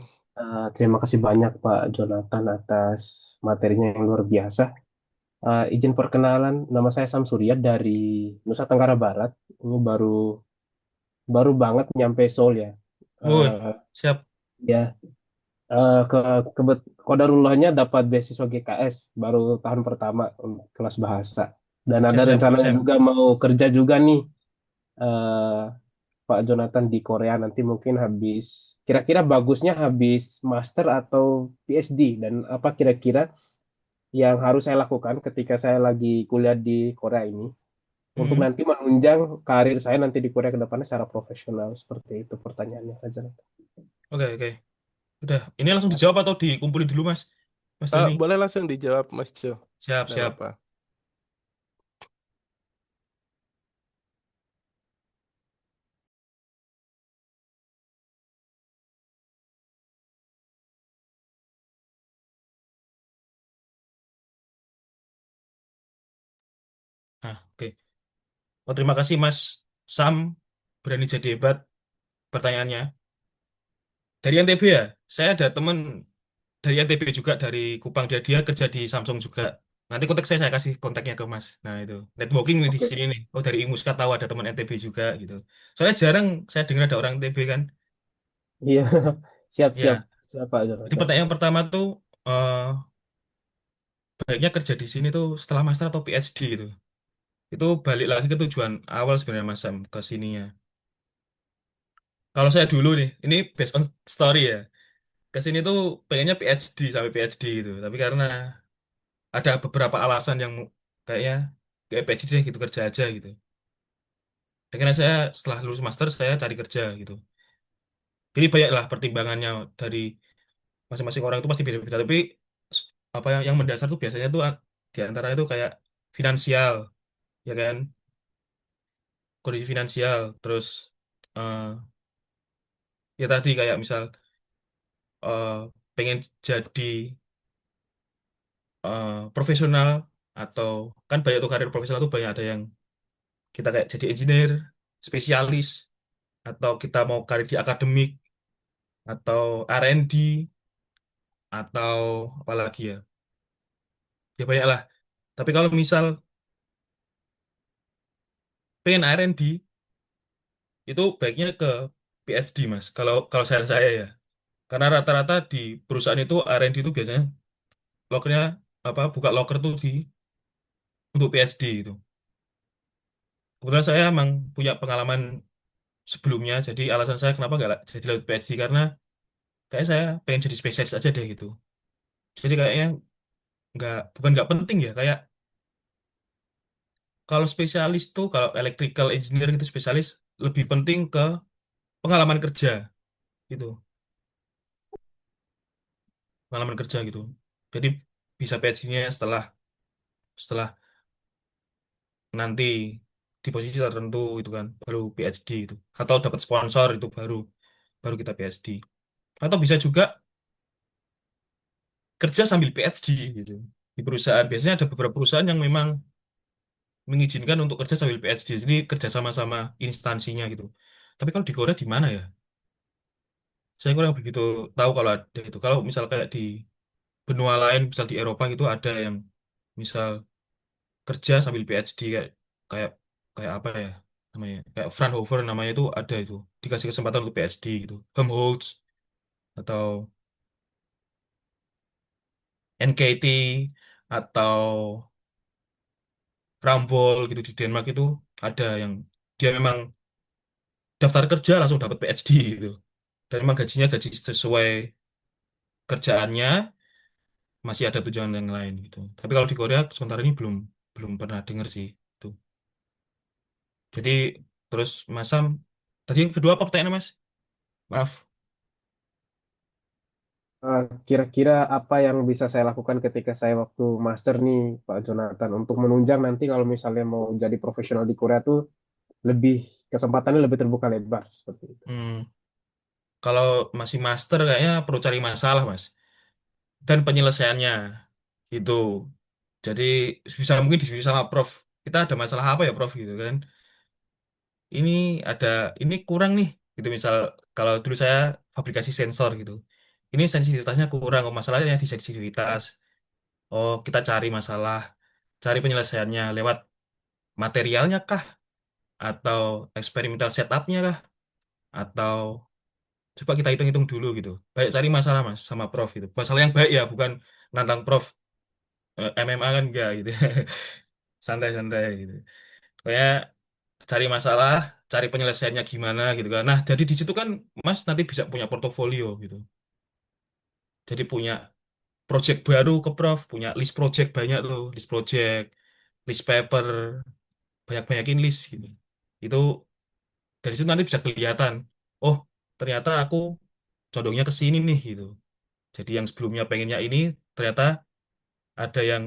Terima kasih banyak Pak Jonathan atas materinya yang luar biasa. Izin perkenalan, nama saya Sam Surya dari Nusa Tenggara Barat. Ini baru baru banget nyampe Seoul ya. Woi, Eh, siap. ya, ke kodarullahnya dapat beasiswa GKS baru tahun pertama untuk kelas bahasa. Dan ada Siap, siap, rencananya Sam. juga mau kerja juga nih, eh, Pak Jonathan, di Korea nanti mungkin habis, kira-kira bagusnya habis master atau PhD, dan apa kira-kira yang harus saya lakukan ketika saya lagi kuliah di Korea ini untuk Hmm. nanti menunjang karir saya nanti di Korea ke depannya secara profesional, seperti itu pertanyaannya, Pak Jonathan. Oke, oke. Udah, ini langsung dijawab atau dikumpulin dulu, Mas? Mas Dani. Boleh langsung dijawab, Mas Jo. Siap, Tidak siap. apa-apa. Nah, oke. Oh, terima kasih, Mas Sam. Berani jadi hebat pertanyaannya. Dari NTB ya? Saya ada temen dari NTB juga, dari Kupang. Dia kerja di Samsung juga. Nanti kontak saya kasih kontaknya ke Mas. Nah, itu. Networking nih di Oke, sini nih. Oh, dari Imuska tahu ada teman NTB juga gitu. Soalnya jarang saya dengar ada orang NTB kan. iya, siap-siap, Ya, siap Pak jadi Jonathan. pertanyaan yang pertama tuh, eh, baiknya kerja di sini tuh setelah master atau PhD gitu. Itu balik lagi ke tujuan awal sebenarnya Mas Sam ke sininya. Kalau saya dulu nih, ini based on story ya. Ke sini tuh pengennya PhD sampai PhD gitu. Tapi karena ada beberapa alasan yang kayaknya kayak PhD deh gitu, kerja aja gitu. Akhirnya saya setelah lulus master saya cari kerja gitu. Jadi banyaklah pertimbangannya dari masing-masing orang itu pasti beda-beda. Tapi apa yang mendasar tuh biasanya tuh di antara itu kayak finansial, ya kan? Kondisi finansial, terus eh, ya tadi kayak misal eh, pengen jadi profesional, atau kan banyak tuh karir profesional tuh banyak, ada yang kita kayak jadi engineer, spesialis, atau kita mau karir di akademik, atau R&D, atau apa lagi ya, ya banyak lah. Tapi kalau misal pengen R&D itu baiknya ke PhD mas, kalau kalau saya ya, karena rata-rata di perusahaan itu R&D itu biasanya lokernya apa, buka loker tuh di untuk PhD itu. Kebetulan saya emang punya pengalaman sebelumnya, jadi alasan saya kenapa nggak jadi lanjut PhD karena kayak saya pengen jadi spesialis aja deh gitu. Jadi kayaknya nggak, bukan nggak penting ya, kayak kalau spesialis tuh kalau electrical engineering itu spesialis lebih penting ke pengalaman kerja gitu, pengalaman kerja gitu. Jadi bisa PhD-nya setelah setelah nanti di posisi tertentu itu kan baru PhD itu, atau dapat sponsor itu baru baru kita PhD. Atau bisa juga kerja sambil PhD gitu di perusahaan. Biasanya ada beberapa perusahaan yang memang mengizinkan untuk kerja sambil PhD, jadi kerja sama-sama instansinya gitu. Tapi kalau di Korea di mana ya? Saya kurang begitu tahu kalau ada itu. Kalau misal kayak di benua lain, misal di Eropa gitu ada yang misal kerja sambil PhD, kayak kayak kayak apa ya namanya? Kayak Fraunhofer namanya, itu ada itu. Dikasih kesempatan untuk PhD gitu. Helmholtz atau NKT atau Rambol gitu di Denmark itu ada yang dia memang daftar kerja langsung dapat PhD gitu. Dan memang gajinya gaji sesuai kerjaannya, masih ada tujuan yang lain gitu. Tapi kalau di Korea sementara ini belum belum pernah dengar sih itu. Jadi terus Mas Sam, tadi yang kedua apa pertanyaannya Mas? Maaf. Kira-kira apa yang bisa saya lakukan ketika saya waktu master nih, Pak Jonathan, untuk menunjang nanti kalau misalnya mau jadi profesional di Korea tuh lebih, kesempatannya lebih terbuka lebar seperti itu. Hmm, kalau masih master kayaknya perlu cari masalah Mas, dan penyelesaiannya itu. Jadi bisa mungkin diskusi sama Prof. Kita ada masalah apa ya Prof gitu kan? Ini ada, ini kurang nih gitu, misal kalau dulu saya fabrikasi sensor gitu, ini sensitivitasnya kurang, oh masalahnya di sensitivitas. Oh, kita cari masalah, cari penyelesaiannya lewat materialnya kah, atau eksperimental setupnya kah, atau Coba kita hitung-hitung dulu gitu. Baik cari masalah mas sama prof gitu. Masalah yang baik ya, bukan nantang prof. MMA kan enggak gitu. Santai-santai gitu. Kayak cari masalah, cari penyelesaiannya gimana gitu kan. Nah, jadi di situ kan Mas nanti bisa punya portofolio gitu. Jadi punya project baru ke Prof, punya list project banyak tuh, list project, list paper, banyak-banyakin list gitu. Itu dari situ nanti bisa kelihatan, oh ternyata aku condongnya ke sini nih gitu. Jadi yang sebelumnya pengennya ini ternyata ada yang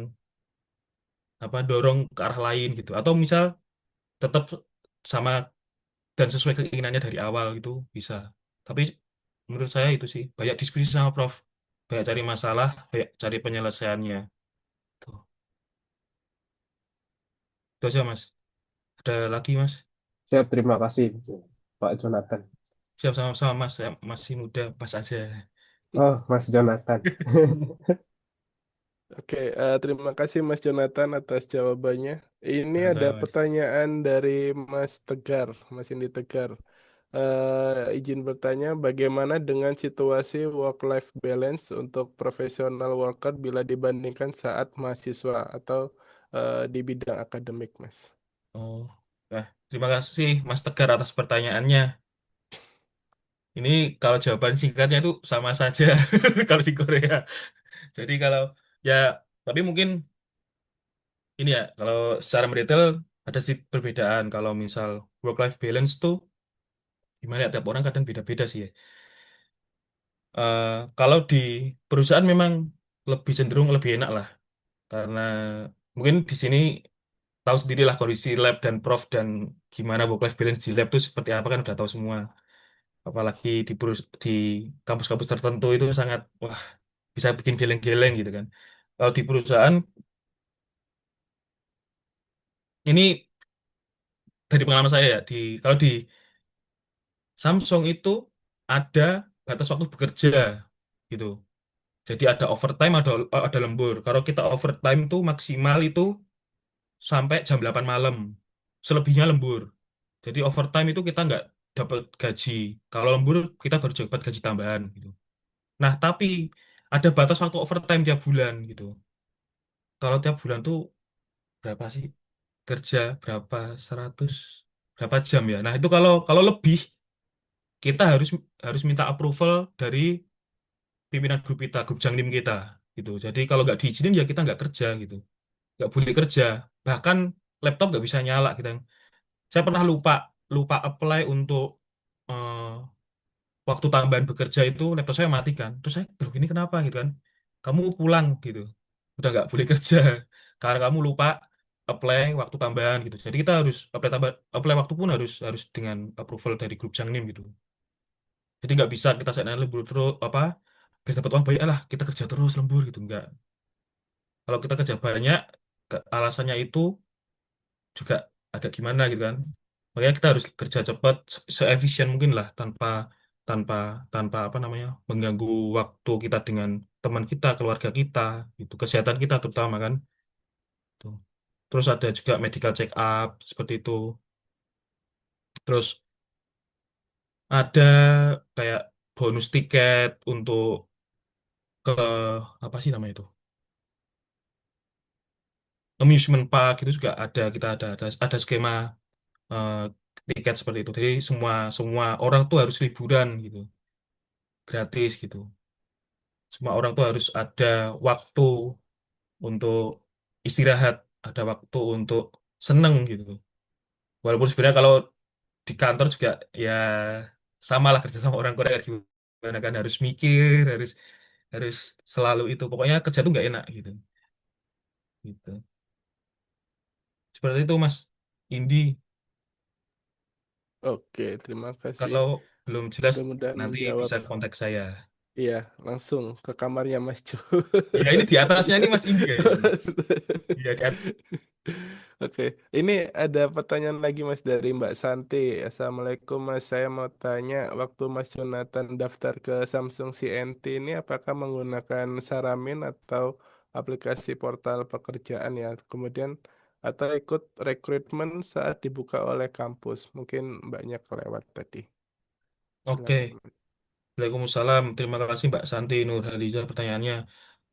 apa dorong ke arah lain gitu. Atau misal tetap sama dan sesuai keinginannya dari awal gitu bisa. Tapi menurut saya itu sih banyak diskusi sama Prof, banyak cari masalah, banyak cari penyelesaiannya. Tuh, itu aja Mas. Ada lagi Mas? Siap, terima kasih Pak Jonathan. Siap sama-sama Mas, saya masih muda, pas aja. Oh, Mas Jonathan. Oke, terima kasih Mas Jonathan atas jawabannya. Ini ada Sama-sama Mas. pertanyaan dari Mas Tegar, Mas Indi Tegar. Izin bertanya, bagaimana dengan situasi work-life balance untuk profesional worker bila dibandingkan saat mahasiswa atau di bidang akademik, Mas? Oh, nah, terima kasih Mas Tegar atas pertanyaannya. Ini kalau jawaban singkatnya itu sama saja kalau di Korea. Jadi kalau ya, tapi mungkin ini ya, kalau secara mendetail ada sedikit perbedaan. Kalau misal work-life balance tuh gimana ya, tiap orang kadang beda-beda sih ya. Eh, Kalau di perusahaan memang lebih cenderung lebih enak lah. Karena mungkin di sini tahu sendirilah kondisi lab dan prof dan gimana work-life balance di lab itu seperti apa kan udah tahu semua. Apalagi di kampus-kampus tertentu itu sangat, wah, bisa bikin geleng-geleng gitu kan. Kalau di perusahaan, ini dari pengalaman saya ya, kalau di Samsung itu ada batas waktu bekerja gitu. Jadi ada overtime, ada lembur. Kalau kita overtime itu maksimal itu sampai jam 8 malam. Selebihnya lembur. Jadi overtime itu kita nggak dapat gaji. Kalau lembur kita baru dapat gaji tambahan gitu. Nah, tapi ada batas waktu overtime tiap bulan gitu. Kalau tiap bulan tuh berapa sih kerja berapa 100 berapa jam ya. Nah, itu kalau kalau lebih kita harus harus minta approval dari pimpinan grup kita, grup Jangnim kita gitu. Jadi kalau nggak diizinin ya kita nggak kerja gitu, nggak boleh kerja. Bahkan laptop nggak bisa nyala kita. Saya pernah lupa lupa apply untuk eh, waktu tambahan bekerja itu laptop saya matikan. Terus saya, "Loh, ini kenapa gitu kan? Kamu pulang gitu, udah nggak boleh kerja karena kamu lupa apply waktu tambahan gitu." Jadi kita harus apply waktu pun harus harus dengan approval dari grup Jangnim gitu. Jadi nggak bisa kita set lembur terus apa biar dapat uang banyak lah kita kerja terus lembur gitu nggak. Kalau kita kerja banyak, alasannya itu juga agak gimana gitu kan. Makanya kita harus kerja cepat, seefisien mungkin lah, tanpa tanpa tanpa apa namanya mengganggu waktu kita dengan teman kita, keluarga kita, itu kesehatan kita terutama kan. Tuh. Terus ada juga medical check up seperti itu. Terus ada kayak bonus tiket untuk ke apa sih namanya itu? Amusement park itu juga ada, kita ada skema eh, tiket seperti itu. Jadi semua semua orang tuh harus liburan gitu, gratis gitu. Semua orang tuh harus ada waktu untuk istirahat, ada waktu untuk seneng gitu. Walaupun sebenarnya kalau di kantor juga ya sama lah kerja sama orang Korea kayak gimana kan harus mikir, harus harus selalu itu. Pokoknya kerja tuh nggak enak gitu. Gitu. Seperti itu Mas Indi. Oke, terima kasih. Kalau belum jelas Mudah-mudahan nanti menjawab. bisa kontak saya. Iya, langsung ke kamarnya Mas Cu. Ya ini di atasnya ini Mas Indi kayaknya ini. Iya, Oke, ini ada pertanyaan lagi Mas dari Mbak Santi. Assalamualaikum Mas, saya mau tanya, waktu Mas Jonathan daftar ke Samsung CNT ini apakah menggunakan Saramin atau aplikasi portal pekerjaan ya? Kemudian atau ikut rekrutmen saat dibuka oleh kampus? Mungkin banyak kelewat tadi. oke. Silakan. Waalaikumsalam. Terima kasih Mbak Santi Nurhaliza pertanyaannya.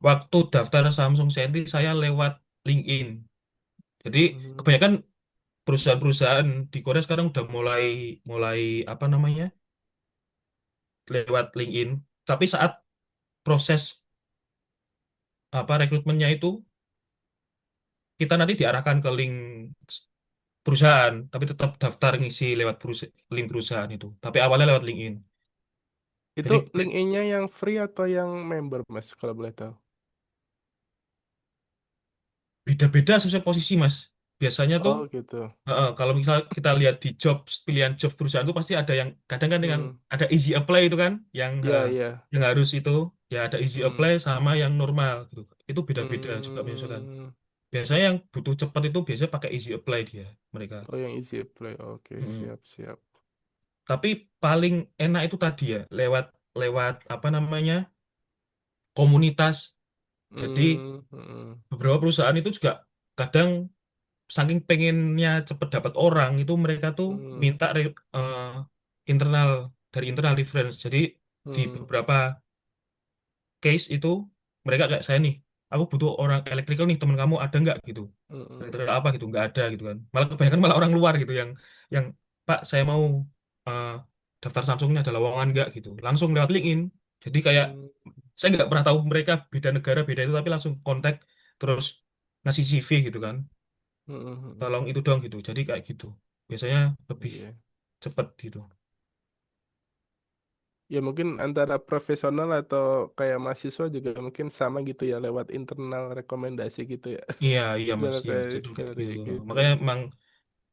Waktu daftar Samsung Senti saya lewat LinkedIn. Jadi Hmm. kebanyakan perusahaan-perusahaan di Korea sekarang udah mulai mulai apa namanya lewat LinkedIn. Tapi saat proses apa rekrutmennya itu kita nanti diarahkan ke link perusahaan, tapi tetap daftar ngisi lewat link perusahaan itu. Tapi awalnya lewat LinkedIn. Itu Jadi LinkedIn-nya yang free atau yang member, Mas, kalau boleh tahu? beda-beda sesuai posisi, Mas. Biasanya tuh Oh, gitu. kalau misal kita lihat di job pilihan job perusahaan itu pasti ada yang kadang kan yang Hmm. ada easy apply itu kan, Ya, ya. yang harus itu ya ada easy Hmm. apply sama yang normal gitu. Itu beda-beda juga menyesuaikan. Hmm. Biasanya yang butuh cepat itu biasanya pakai easy apply dia mereka. Oh, yang easy apply. Oke, Mm-mm. siap, siap. Tapi paling enak itu tadi ya lewat lewat apa namanya komunitas. Jadi Hmm. Hmm. beberapa perusahaan itu juga kadang saking pengennya cepet dapat orang itu mereka tuh Hmm. minta internal dari internal reference. Jadi di Hmm. beberapa case itu mereka kayak saya nih, aku butuh orang elektrikal nih teman kamu ada nggak gitu. Hmm. Elektrikal apa gitu nggak ada gitu kan. Malah kebanyakan malah orang luar gitu yang Pak saya mau eh, daftar Samsungnya ada lowongan nggak gitu. Langsung lewat LinkedIn. Jadi kayak Hmm. saya nggak pernah tahu mereka beda negara beda itu tapi langsung kontak terus ngasih CV gitu kan. Hmm. Hmm. Tolong itu dong gitu. Jadi kayak gitu. Biasanya lebih Iya. cepet gitu. Ya mungkin antara profesional atau kayak mahasiswa juga mungkin sama gitu ya lewat internal rekomendasi gitu ya. Iya, iya Cara Mas, iya kayak jadi kayak cari gitu. gitu. Makanya emang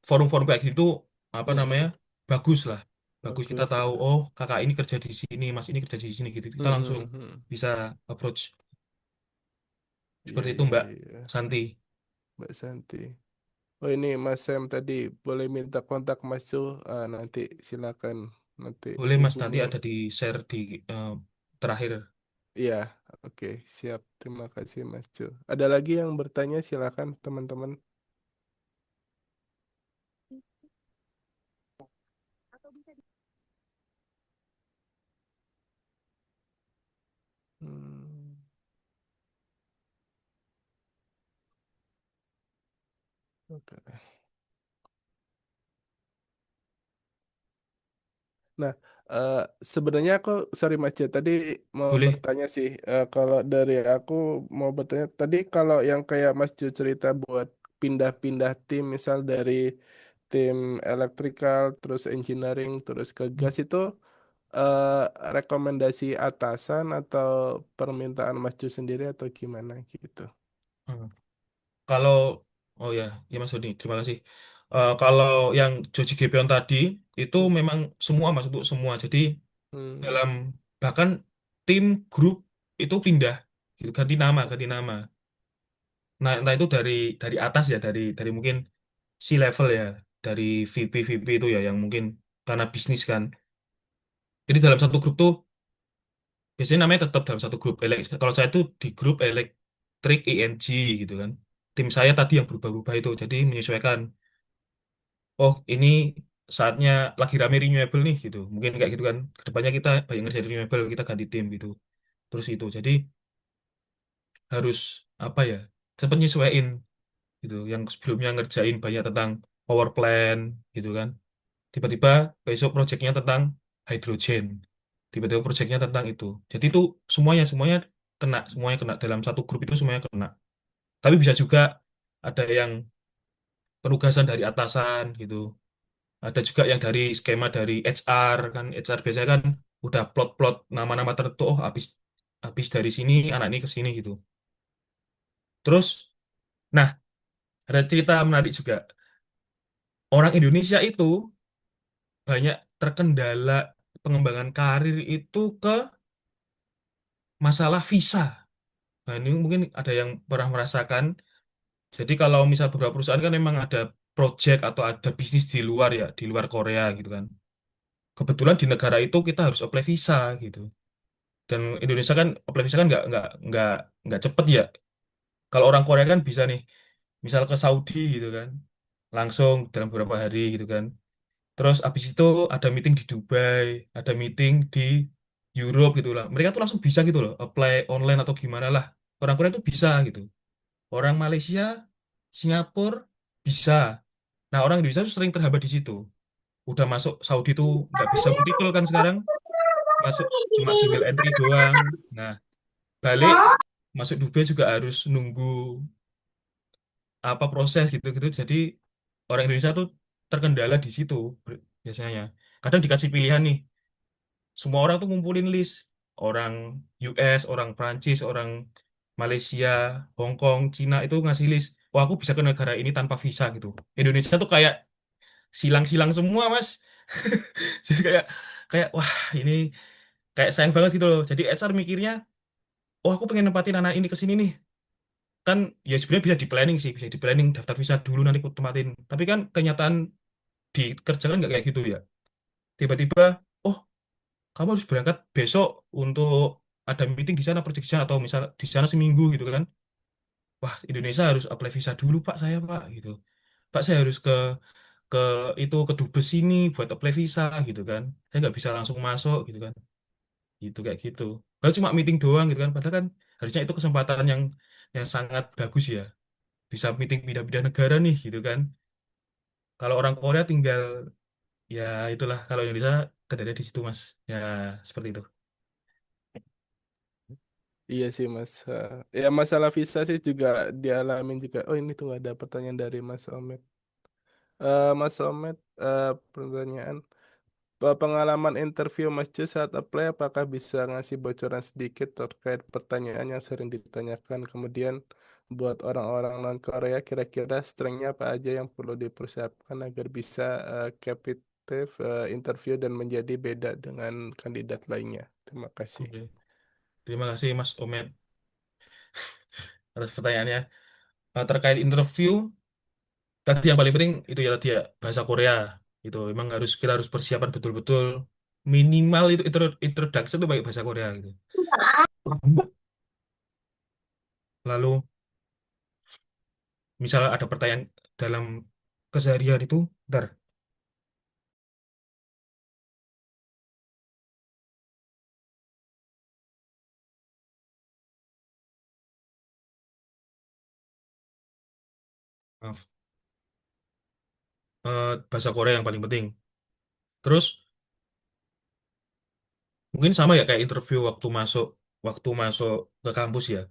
forum-forum kayak gitu apa namanya Mm-mm. bagus lah. Bagus kita Bagus tahu, ya. oh kakak ini kerja di sini, mas ini kerja di sini gitu. Kita langsung Mm-mm. bisa approach Iya, seperti itu iya, Mbak iya. Santi. Mbak Santi. Oh ini Mas Sam tadi boleh minta kontak Mas Su. Ah, nanti silakan nanti Boleh Mas nanti hubungi. ada di share di eh, terakhir. Iya, oke, siap. Terima kasih Mas Cu. Ada lagi yang bertanya silakan teman-teman. Hmm, oke. Nah, eh, sebenarnya aku, sorry Mas Jo, tadi mau Boleh. bertanya sih, kalau dari aku mau bertanya, tadi kalau yang kayak Mas Jo cerita buat pindah-pindah tim, misal dari tim electrical, terus engineering, terus ke gas itu, eh, rekomendasi atasan atau permintaan Mas Jo sendiri atau gimana gitu? Hmm. Kalau oh ya, ya Mas Doni, terima kasih. Kalau yang Joji Gepion tadi itu Hmm, memang semua Mas untuk semua. Jadi hmm, dalam bahkan tim grup itu pindah gitu ganti nama nah entah itu dari atas ya dari mungkin C level ya dari VP itu ya yang mungkin karena bisnis kan jadi dalam satu grup tuh biasanya namanya tetap dalam satu grup kalau saya tuh di grup elektrik ING gitu kan tim saya tadi yang berubah-ubah itu jadi menyesuaikan oh ini saatnya lagi rame renewable nih gitu mungkin kayak gitu kan kedepannya kita banyak ngerjain renewable kita ganti tim gitu terus itu jadi harus apa ya cepat nyesuaiin gitu yang sebelumnya ngerjain banyak tentang power plant gitu kan tiba-tiba besok proyeknya tentang hidrogen tiba-tiba proyeknya tentang itu jadi itu semuanya semuanya kena dalam satu grup itu semuanya kena tapi bisa juga ada yang penugasan dari atasan gitu ada juga yang dari skema dari HR kan HR biasanya kan udah plot-plot nama-nama tertentu oh habis habis dari sini anak ini ke sini gitu terus nah ada cerita menarik juga orang Indonesia itu banyak terkendala pengembangan karir itu ke masalah visa. Nah, ini mungkin ada yang pernah merasakan. Jadi kalau misal beberapa perusahaan kan memang ada project atau ada bisnis di luar ya, di luar Korea gitu kan. Kebetulan di negara itu kita harus apply visa gitu. Dan Indonesia kan apply visa kan nggak cepet ya. Kalau orang Korea kan bisa nih, misal ke Saudi gitu kan, langsung dalam beberapa hari gitu kan. Terus abis itu ada meeting di Dubai, ada meeting di Europe gitu lah. Mereka tuh langsung bisa gitu loh, apply online atau gimana lah. Orang Korea tuh bisa gitu. Orang Malaysia, Singapura bisa. Nah, orang Indonesia tuh sering terhambat di situ. Udah masuk Saudi tuh nggak bisa multiple kan sekarang. Masuk cuma single entry doang. Nah, balik masuk Dubai juga harus nunggu apa proses gitu-gitu. Jadi orang Indonesia tuh terkendala di situ biasanya. Kadang dikasih pilihan nih, semua orang tuh ngumpulin list. Orang US, orang Prancis, orang Malaysia, Hong Kong, Cina itu ngasih list. Oh, aku bisa ke negara ini tanpa visa gitu. Indonesia tuh kayak silang-silang semua, Mas. Jadi kayak kayak wah, ini kayak sayang banget gitu loh. Jadi HR mikirnya, oh aku pengen nempatin anak ini ke sini nih. Kan ya sebenarnya bisa di planning sih, bisa di planning daftar visa dulu nanti aku tempatin. Tapi kan kenyataan di kerja kan nggak kayak gitu ya. Tiba-tiba, oh kamu harus berangkat besok untuk ada meeting di sana, project di sana, atau misal di sana seminggu gitu kan. Wah, Indonesia harus apply visa dulu Pak saya Pak gitu. Pak saya harus ke itu ke dubes sini buat apply visa gitu kan. Saya nggak bisa langsung masuk gitu kan. Gitu kayak gitu. Padahal cuma meeting doang gitu kan. Padahal kan harusnya itu kesempatan yang sangat bagus ya. Bisa meeting pindah-pindah negara nih gitu kan. Kalau orang Korea tinggal ya itulah, kalau Indonesia kendalanya di situ Mas. Ya seperti itu. Iya sih Mas. Ya masalah visa sih juga dialamin juga. Oh ini tuh ada pertanyaan dari Mas Omet. Mas Omet, pertanyaan. Pengalaman interview Mas Ju saat apply, apakah bisa ngasih bocoran sedikit terkait pertanyaan yang sering ditanyakan? Kemudian buat orang-orang non-Korea, kira-kira strengthnya apa aja yang perlu dipersiapkan agar bisa competitive interview dan menjadi beda dengan kandidat lainnya? Terima kasih. Oke. Terima kasih Mas Omet atas pertanyaannya. Terkait interview, tadi yang paling penting itu ya tadi ya, bahasa Korea. Itu memang kita harus persiapan betul-betul, minimal itu introduction itu baik bahasa Korea gitu. Lalu misalnya ada pertanyaan dalam keseharian itu, ntar maaf, bahasa Korea yang paling penting. Terus mungkin sama ya kayak interview waktu masuk ke kampus ya.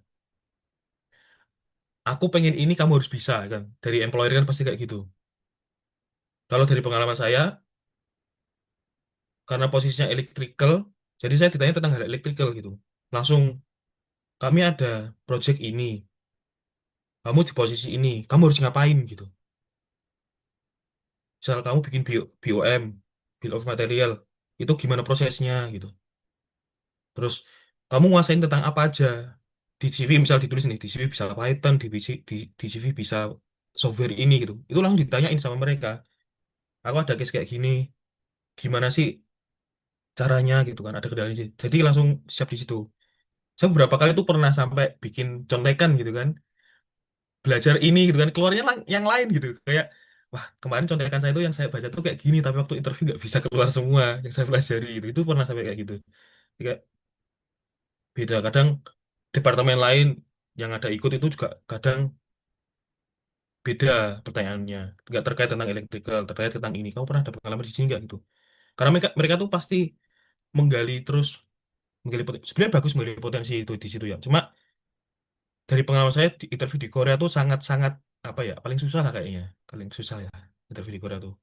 Aku pengen ini kamu harus bisa kan. Dari employer kan pasti kayak gitu. Kalau dari pengalaman saya, karena posisinya electrical, jadi saya ditanya tentang hal electrical gitu. Langsung, kami ada project ini, kamu di posisi ini, kamu harus ngapain gitu. Misal kamu bikin BOM, Bill of Material, itu gimana prosesnya gitu. Terus, kamu nguasain tentang apa aja. Di CV misal ditulis nih, di CV bisa Python, di CV bisa software ini gitu. Itu langsung ditanyain sama mereka. Aku ada case kayak gini, gimana sih caranya gitu kan, ada kendala sih. Jadi langsung siap di situ. Saya beberapa kali tuh pernah sampai bikin contekan gitu kan, belajar ini gitu kan, keluarnya yang lain gitu, kayak wah kemarin contekan saya tuh yang saya baca tuh kayak gini, tapi waktu interview nggak bisa keluar semua yang saya pelajari gitu. Itu pernah sampai kayak gitu. Jadi kayak beda kadang departemen lain yang ada ikut itu juga kadang beda pertanyaannya, nggak terkait tentang elektrikal, terkait tentang ini kamu pernah ada pengalaman di sini nggak gitu. Karena mereka mereka tuh pasti menggali terus, sebenarnya bagus menggali potensi itu di situ ya. Cuma dari pengalaman saya di interview di Korea tuh sangat-sangat apa ya, paling susah lah kayaknya, paling susah ya interview di Korea tuh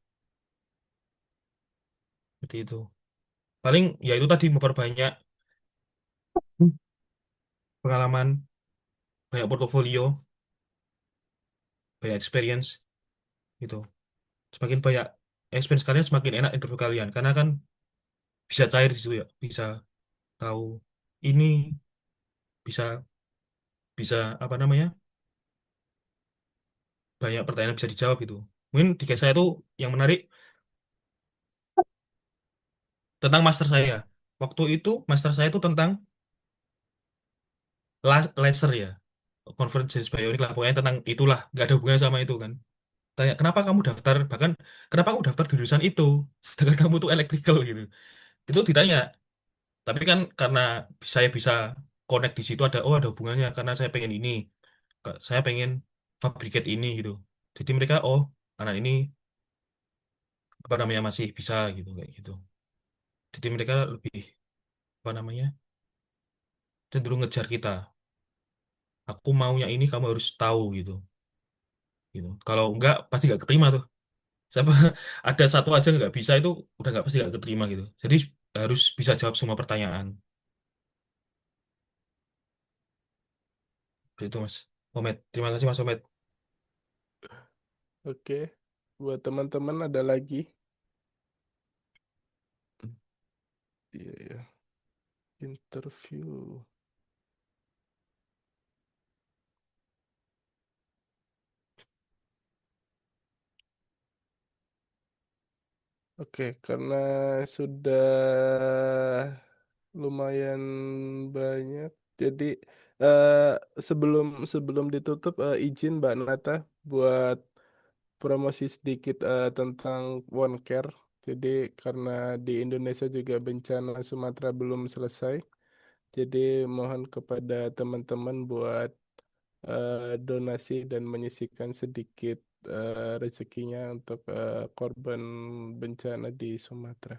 seperti itu. Paling ya itu tadi memperbanyak pengalaman, banyak portofolio, banyak experience gitu. Semakin banyak experience kalian semakin enak interview kalian, karena kan bisa cair di situ ya, bisa tahu ini, bisa bisa apa namanya, banyak pertanyaan yang bisa dijawab gitu. Mungkin di case saya tuh yang menarik tentang master saya. Waktu itu master saya itu tentang laser ya, convergence jenis bionik lah, pokoknya tentang itulah, nggak ada hubungannya sama itu kan. Tanya kenapa kamu daftar, bahkan kenapa kamu daftar jurusan itu sedangkan kamu tuh electrical gitu. Itu ditanya Tapi kan karena saya bisa connect di situ ada hubungannya karena saya pengen ini, saya pengen fabricate ini gitu. Jadi mereka anak ini apa namanya masih bisa gitu kayak gitu. Jadi mereka lebih apa namanya cenderung ngejar kita. Aku maunya ini kamu harus tahu gitu. Gitu. Kalau enggak pasti nggak keterima tuh. Siapa ada satu aja nggak bisa itu udah nggak pasti nggak keterima gitu. Jadi harus bisa jawab semua pertanyaan. Itu Mas Omet. Terima kasih Mas Omet. Oke, buat teman-teman ada lagi? Iya, ya. Interview. Oke, karena sudah lumayan banyak, jadi eh, sebelum sebelum ditutup izin Mbak Nata buat promosi sedikit tentang One Care. Jadi karena di Indonesia juga bencana Sumatera belum selesai, jadi mohon kepada teman-teman buat donasi dan menyisihkan sedikit rezekinya untuk korban bencana di Sumatera.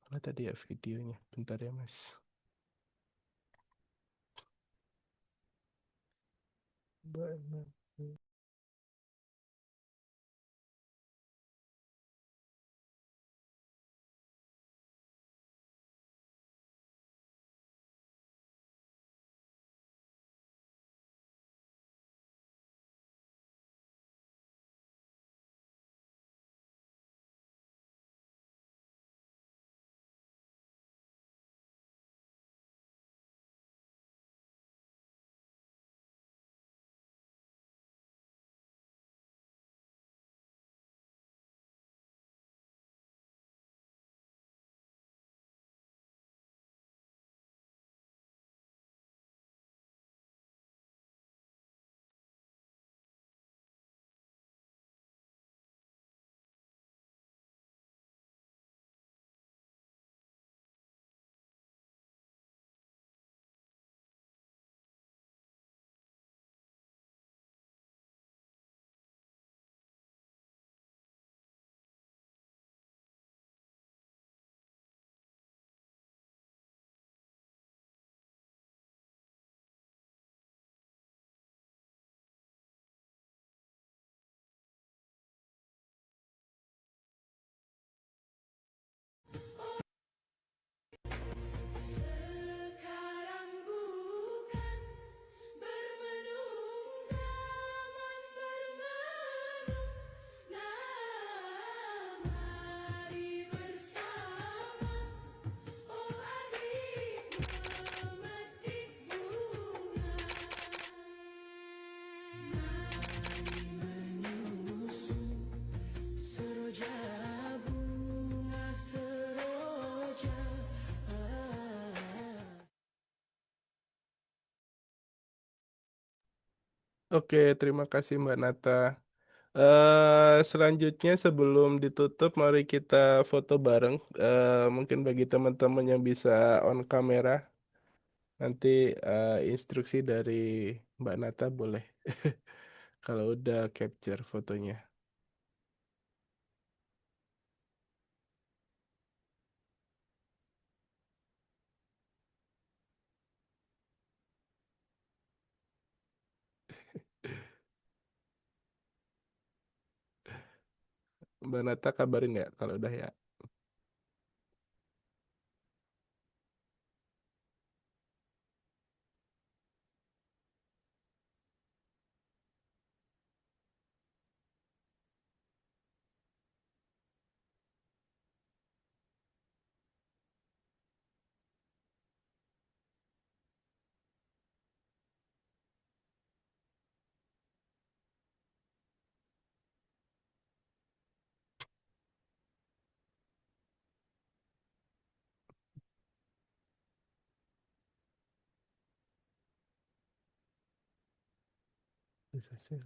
Mana tadi ya videonya? Bentar ya, Mas. Mana? Sekarang bukan bermenung zaman bermenung. Nah, mari bersama, oh adik memetik bunga. Mari menyusun seroja bunga seroja. Oke, terima kasih Mbak Nata. Selanjutnya sebelum ditutup, mari kita foto bareng. Mungkin bagi teman-teman yang bisa on kamera, nanti instruksi dari Mbak Nata boleh kalau udah capture fotonya. Mbak Nata kabarin ya kalau udah ya. Bisa sih.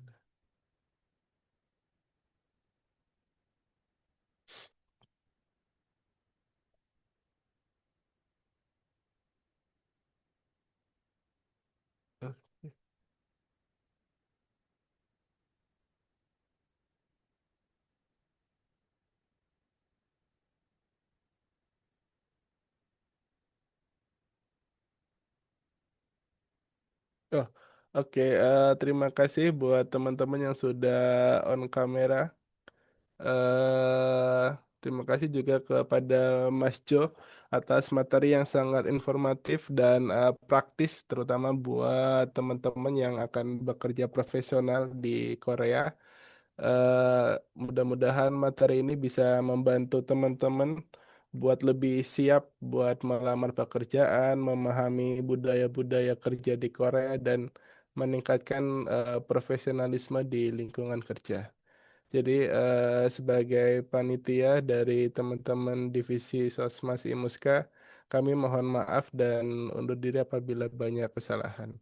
Oh, oke. Terima kasih buat teman-teman yang sudah on kamera. eh Terima kasih juga kepada Mas Jo atas materi yang sangat informatif dan praktis, terutama buat teman-teman yang akan bekerja profesional di Korea. Mudah-mudahan materi ini bisa membantu teman-teman buat lebih siap buat melamar pekerjaan, memahami budaya-budaya kerja di Korea, dan meningkatkan profesionalisme di lingkungan kerja. Jadi sebagai panitia dari teman-teman divisi Sosmas Imuska, kami mohon maaf dan undur diri apabila banyak kesalahan.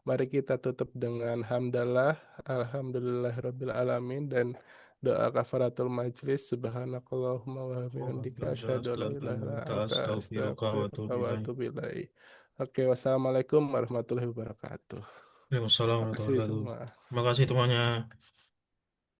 Mari kita tutup dengan hamdalah, alhamdulillahirabbil alamin, dan doa kafaratul majlis. Subhanakallahumma wa bihamdika asyhadu an la ilaha illa anta Astagfirullah wa astaghfiruka atubu wa ilaik. atubu ilaik. Oke, wassalamualaikum warahmatullahi wabarakatuh. Waalaikumsalam Terima kasih warahmatullahi wabarakatuh. semua. Terima kasih semuanya.